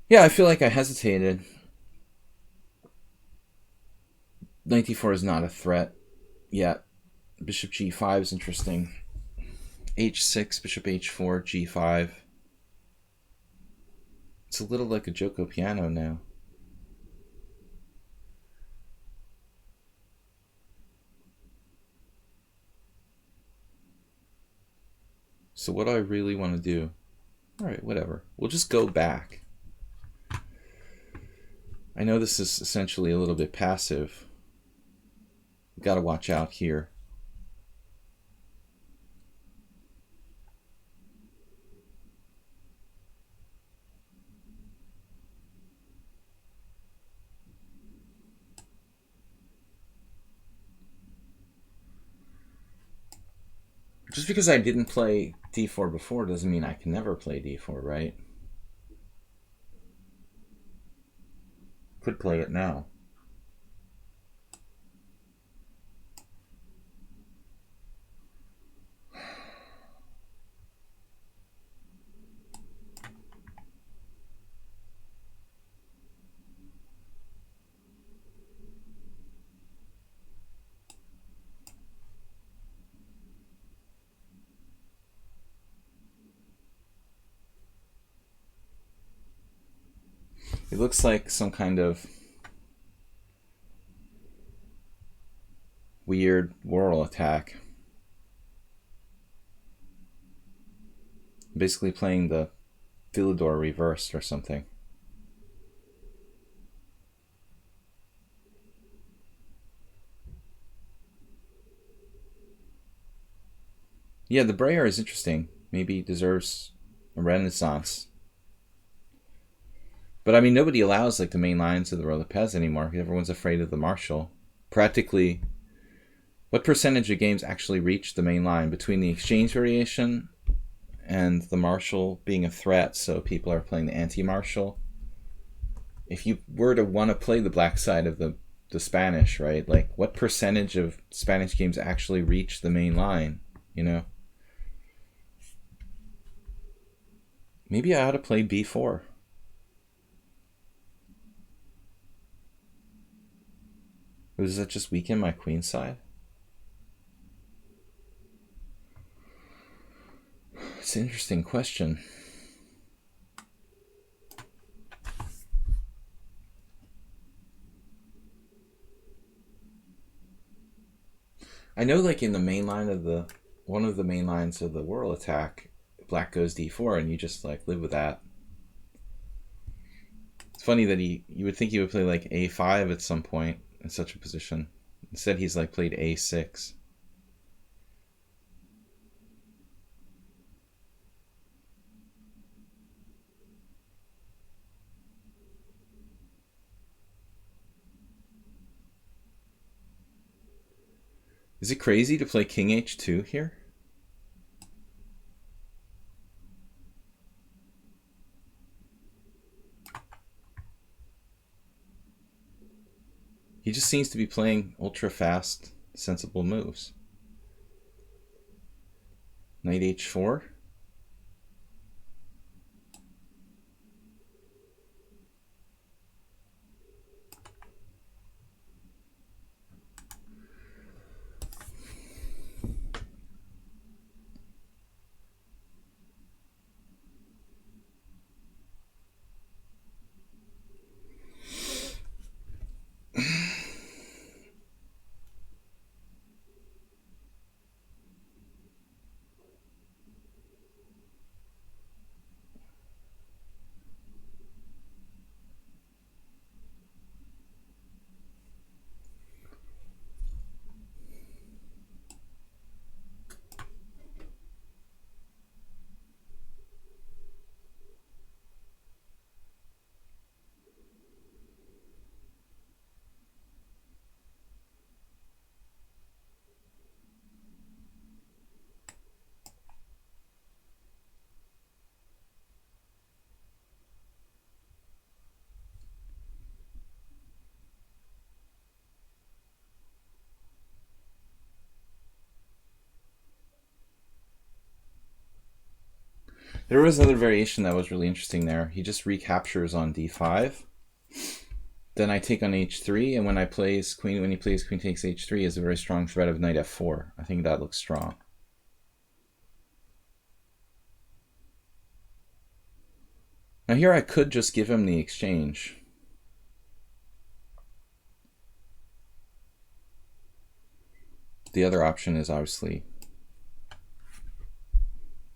Yeah, I feel like I hesitated. Knight d4 is not a threat yet. Bishop g5 is interesting. h6, bishop h4, g5. It's a little like a Joko piano now. So what do I really want to do? All right, whatever. We'll just go back. I know this is essentially a little bit passive. We've got to watch out here. Just because I didn't play d4 before doesn't mean I can never play d4, right? Could play it now. It looks like some kind of weird whirl attack. Basically playing the Philidor reversed or something. Yeah, the Breyer is interesting. Maybe deserves a renaissance. But I mean, nobody allows like the main lines of the Lopez anymore. Everyone's afraid of the Marshall. Practically, what percentage of games actually reach the main line between the exchange variation and the Marshall being a threat? So people are playing the anti-Marshall. If you were to want to play the black side of the Spanish, right? Like, what percentage of Spanish games actually reach the main line? You know. Maybe I ought to play b4. Does that just weaken my queen side? It's an interesting question. I know like in the main line of the, one of the main lines of the whirl attack, black goes d4 and you just like live with that. It's funny that you would think he would play like a5 at some point in such a position. Instead he's like played a6. Is it crazy to play king h2 here? He just seems to be playing ultra fast, sensible moves. Knight h4. There was another variation that was really interesting there. He just recaptures on d5. Then I take on h3, and when he plays queen takes h3, is a very strong threat of knight f4. I think that looks strong. Now here I could just give him the exchange. The other option is obviously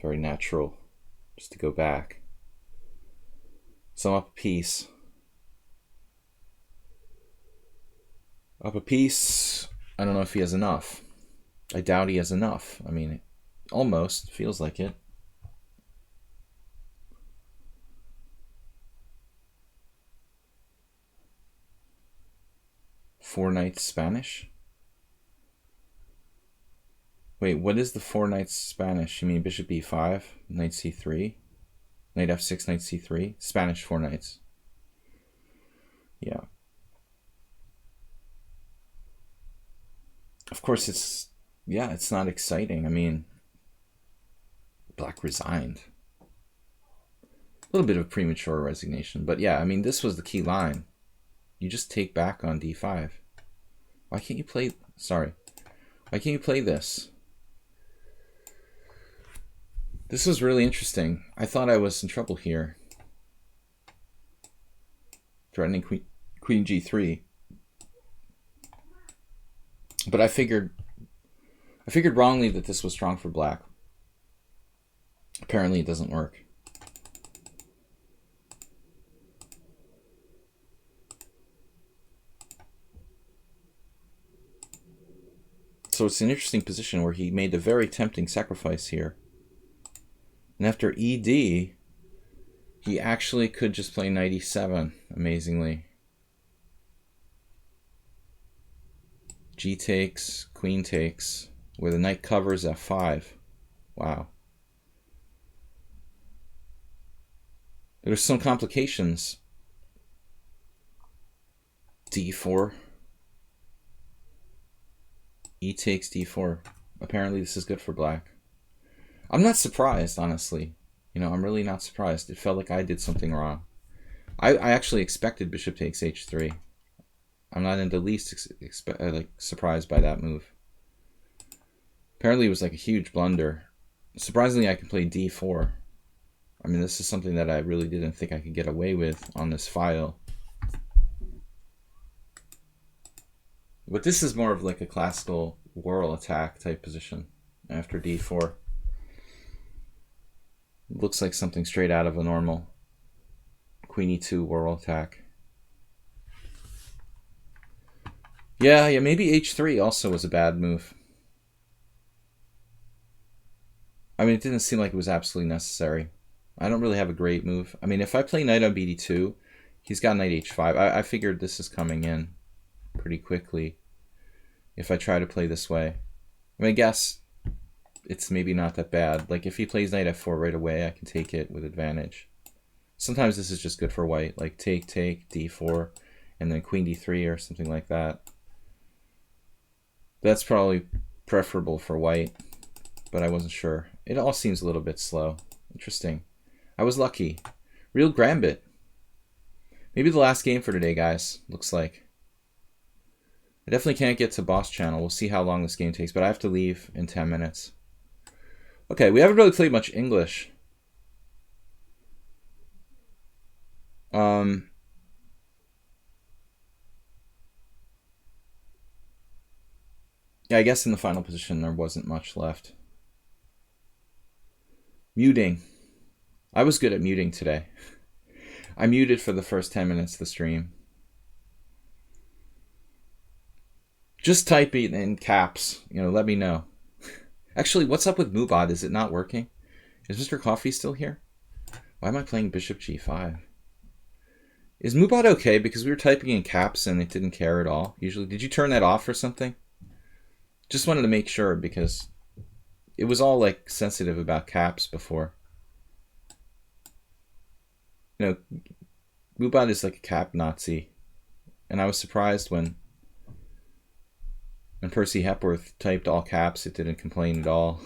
very natural, just to go back. So I'm up a piece. Up a piece. I don't know if he has enough. I doubt he has enough. I mean, it almost feels like it. Four knights Spanish? Wait, what is the four knights Spanish? You mean bishop b5, knight c3, knight f6, knight c3? Spanish four knights. Yeah. Of course, it's not exciting. I mean, Black resigned. A little bit of premature resignation, but yeah, I mean, this was the key line. You just take back on d5. Why can't you play... Sorry. Why can't you play this? This was really interesting. I thought I was in trouble here. Threatening queen g3. But I figured wrongly that this was strong for Black. Apparently it doesn't work. So it's an interesting position where he made a very tempting sacrifice here. And after ED, he actually could just play knight e7, amazingly. G takes, queen takes, where the knight covers f5. Wow. There's some complications. d4. E takes d4. Apparently this is good for Black. I'm not surprised, honestly. You know, I'm really not surprised. It felt like I did something wrong. I actually expected bishop takes h3. I'm not in the least surprised by that move. Apparently it was like a huge blunder. Surprisingly, I can play d4. I mean, this is something that I really didn't think I could get away with on this file. But this is more of like a classical whirl attack type position after d4. It looks like something straight out of a normal queen e2 whirl attack. Yeah, maybe h3 also was a bad move. I mean, it didn't seem like it was absolutely necessary. I don't really have a great move. I mean, if I play knight on bd2, he's got knight h5. I figured this is coming in pretty quickly if I try to play this way. I mean, I guess it's maybe not that bad. Like, if he plays knight f4 right away, I can take it with advantage. Sometimes this is just good for white, like take, d4, and then queen d3 or something like that. That's probably preferable for white, but I wasn't sure. It all seems a little bit slow. Interesting. I was lucky. Real Gambit. Maybe the last game for today, guys. Looks like. I definitely can't get to boss channel. We'll see how long this game takes, but I have to leave in 10 minutes. Okay, we haven't really played much English. Yeah, I guess in the final position there wasn't much left. Muting. I was good at muting today. I muted for the first 10 minutes of the stream. Just type it in caps. You know, let me know. Actually, what's up with Mubad? Is it not working? Is Mr. Coffee still here? Why am I playing bishop g5? Is Mubad okay? Because we were typing in caps and it didn't care at all. Usually, did you turn that off or something? Just wanted to make sure because it was all like sensitive about caps before. You know, Mubad is like a cap Nazi. And I was surprised when Percy Hepworth typed all caps, it didn't complain at all.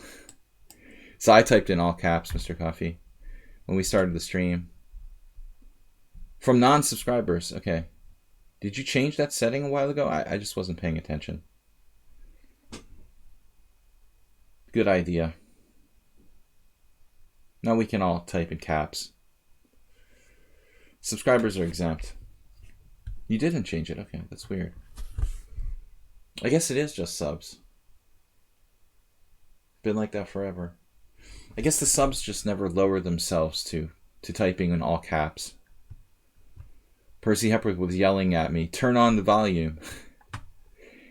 So I typed in all caps, Mr. Coffee. when we started the stream. From non-subscribers. Okay. Did you change that setting a while ago? I just wasn't paying attention. Good idea. Now we can all type in caps. Subscribers are exempt. You didn't change it. Okay, that's weird. I guess it is just subs. Been like that forever. I guess the subs just never lower themselves to typing in all caps. Percy Hepworth was yelling at me, turn on the volume.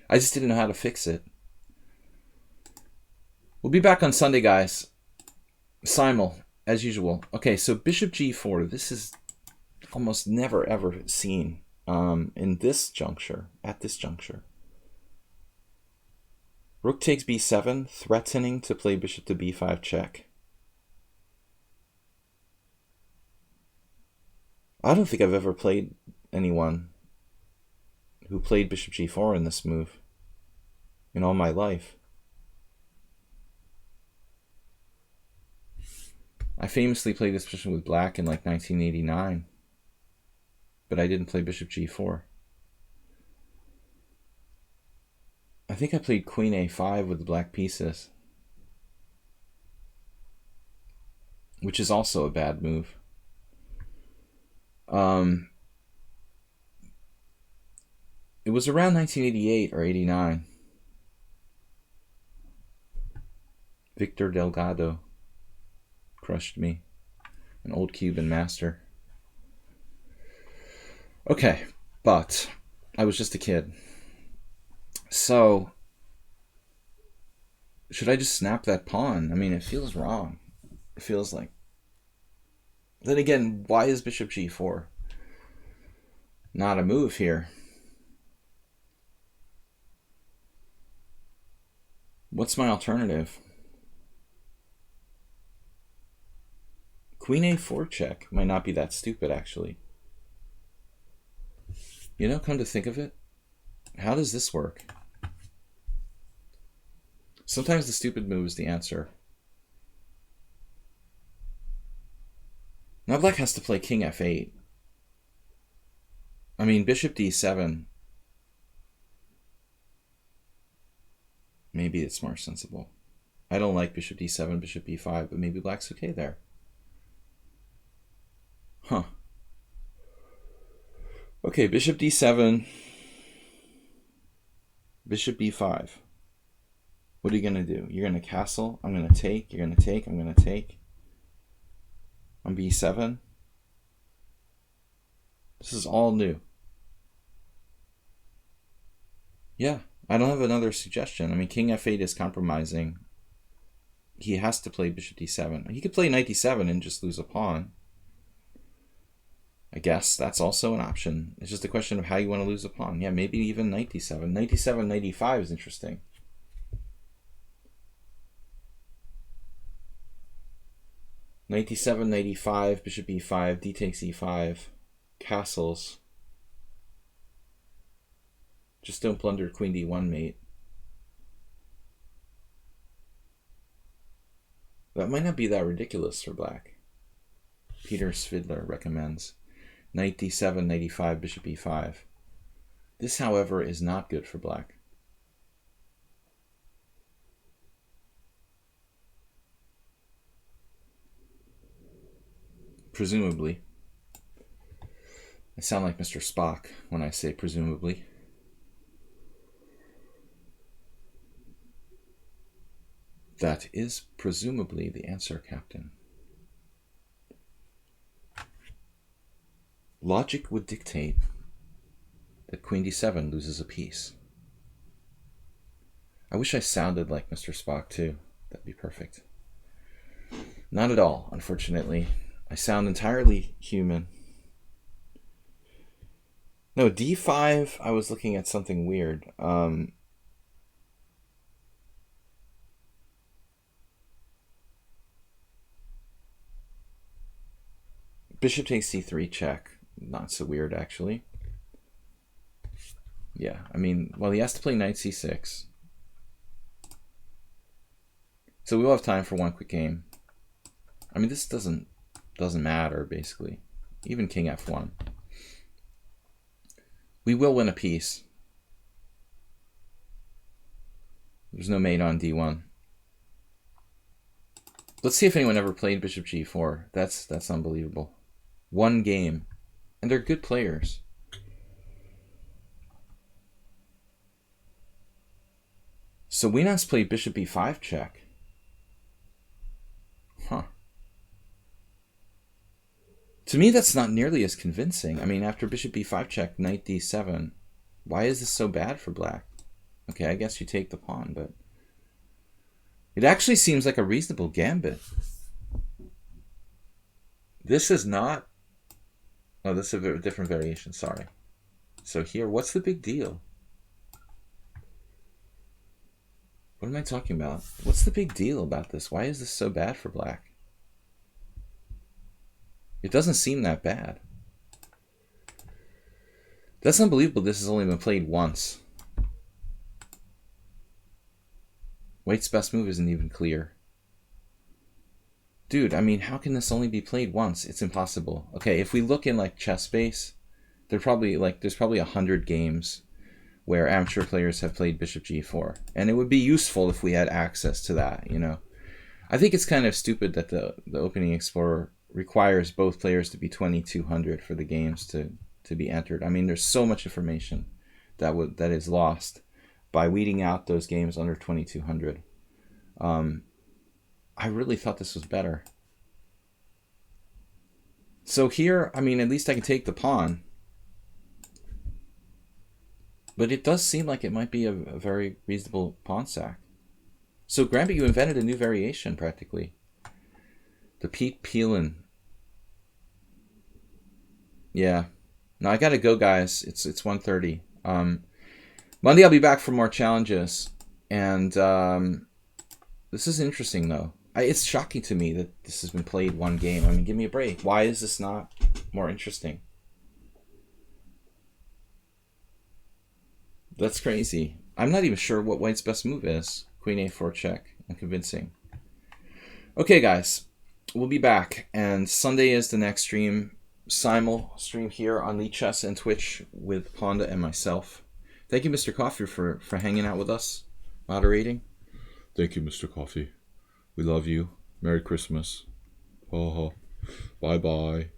I just didn't know how to fix it. We'll be back on Sunday, guys. Simul, as usual. Okay, so bishop g4. This is almost never ever seen in this juncture, at this juncture. Rook takes b7, threatening to play bishop to b5 check. I don't think I've ever played anyone who played bishop g4 in this move in all my life. I famously played this position with black in like 1989, but I didn't play bishop g4. I think I played queen a5 with the black pieces, which is also a bad move. It was around 1988 or 89. Victor Delgado crushed me, an old Cuban master. Okay, but I was just a kid. So, should I just snap that pawn? I mean, it feels wrong. It feels like... Then again, why is bishop g4 not a move here? What's my alternative? Queen a4 check might not be that stupid, actually. You know, come to think of it, how does this work? Sometimes the stupid move is the answer. Now black has to play king f8. I mean, bishop d7. Maybe it's more sensible. I don't like bishop d7, bishop b5, but maybe black's okay there. Huh. Okay, bishop d7, bishop b5. What are you going to do? You're going to castle. I'm going to take. You're going to take. I'm going to take. On b7. This is all new. Yeah, I don't have another suggestion. I mean, king f8 is compromising. He has to play bishop d7. He could play knight d7 and just lose a pawn. I guess that's also an option. It's just a question of how you want to lose a pawn. Yeah, maybe even knight d7. Knight d7, knight e5 is interesting. Knight d7, knight e5, bishop e5, d takes e5, castles. Just don't blunder queen d1, mate. That might not be that ridiculous for black. Peter Svidler recommends knight d7, knight e5, bishop e5. This, however, is not good for black. Presumably. I sound like Mr. Spock when I say presumably. That is presumably the answer, Captain. Logic would dictate that queen d7 loses a piece. I wish I sounded like Mr. Spock too. That'd be perfect. Not at all, unfortunately. I sound entirely human. No, d5, I was looking at something weird. Bishop takes c3 check. Not so weird, actually. Yeah, I mean, well, he has to play knight c6. So we will have time for one quick game. I mean, this doesn't Doesn't matter, basically. Even king f1. We will win a piece. There's no mate on d1. Let's see if anyone ever played bishop g4. That's unbelievable. One game. And they're good players. So Wienans played bishop b5 check. Huh. To me, that's not nearly as convincing. I mean, after bishop b5 check, knight d7. Why is this so bad for black? Okay, I guess you take the pawn, but it actually seems like a reasonable gambit. This is not... Oh, this is a different variation, sorry. So here, what's the big deal? What am I talking about? What's the big deal about this? Why is this so bad for black? It doesn't seem that bad. That's unbelievable. This has only been played once. White's best move isn't even clear. Dude, I mean, how can this only be played once? It's impossible. Okay, if we look in like ChessBase, there's probably 100 games where amateur players have played bishop g4, and it would be useful if we had access to that, you know. I think it's kind of stupid that the Opening Explorer requires both players to be 2200 for the games to be entered. I mean, there's so much information that is lost by weeding out those games under 2200. I really thought this was better. So here, I mean, at least I can take the pawn. But it does seem like it might be a very reasonable pawn sack. So, Granby, you invented a new variation, practically. The Pete Peelin. Yeah. No, I gotta go, guys. It's 1:30. Monday I'll be back for more challenges. And this is interesting, though. It's shocking to me that this has been played one game. I mean, give me a break. Why is this not more interesting? That's crazy. I'm not even sure what White's best move is. Queen a4 check. Unconvincing. Okay, guys. We'll be back. And Sunday is the next stream. Simul stream here on lichess and Twitch with Ponda and myself. Thank you, Mr. Coffee, for hanging out with us. Moderating. Thank you, Mr. Coffee. We love you. Merry Christmas. Bye-bye.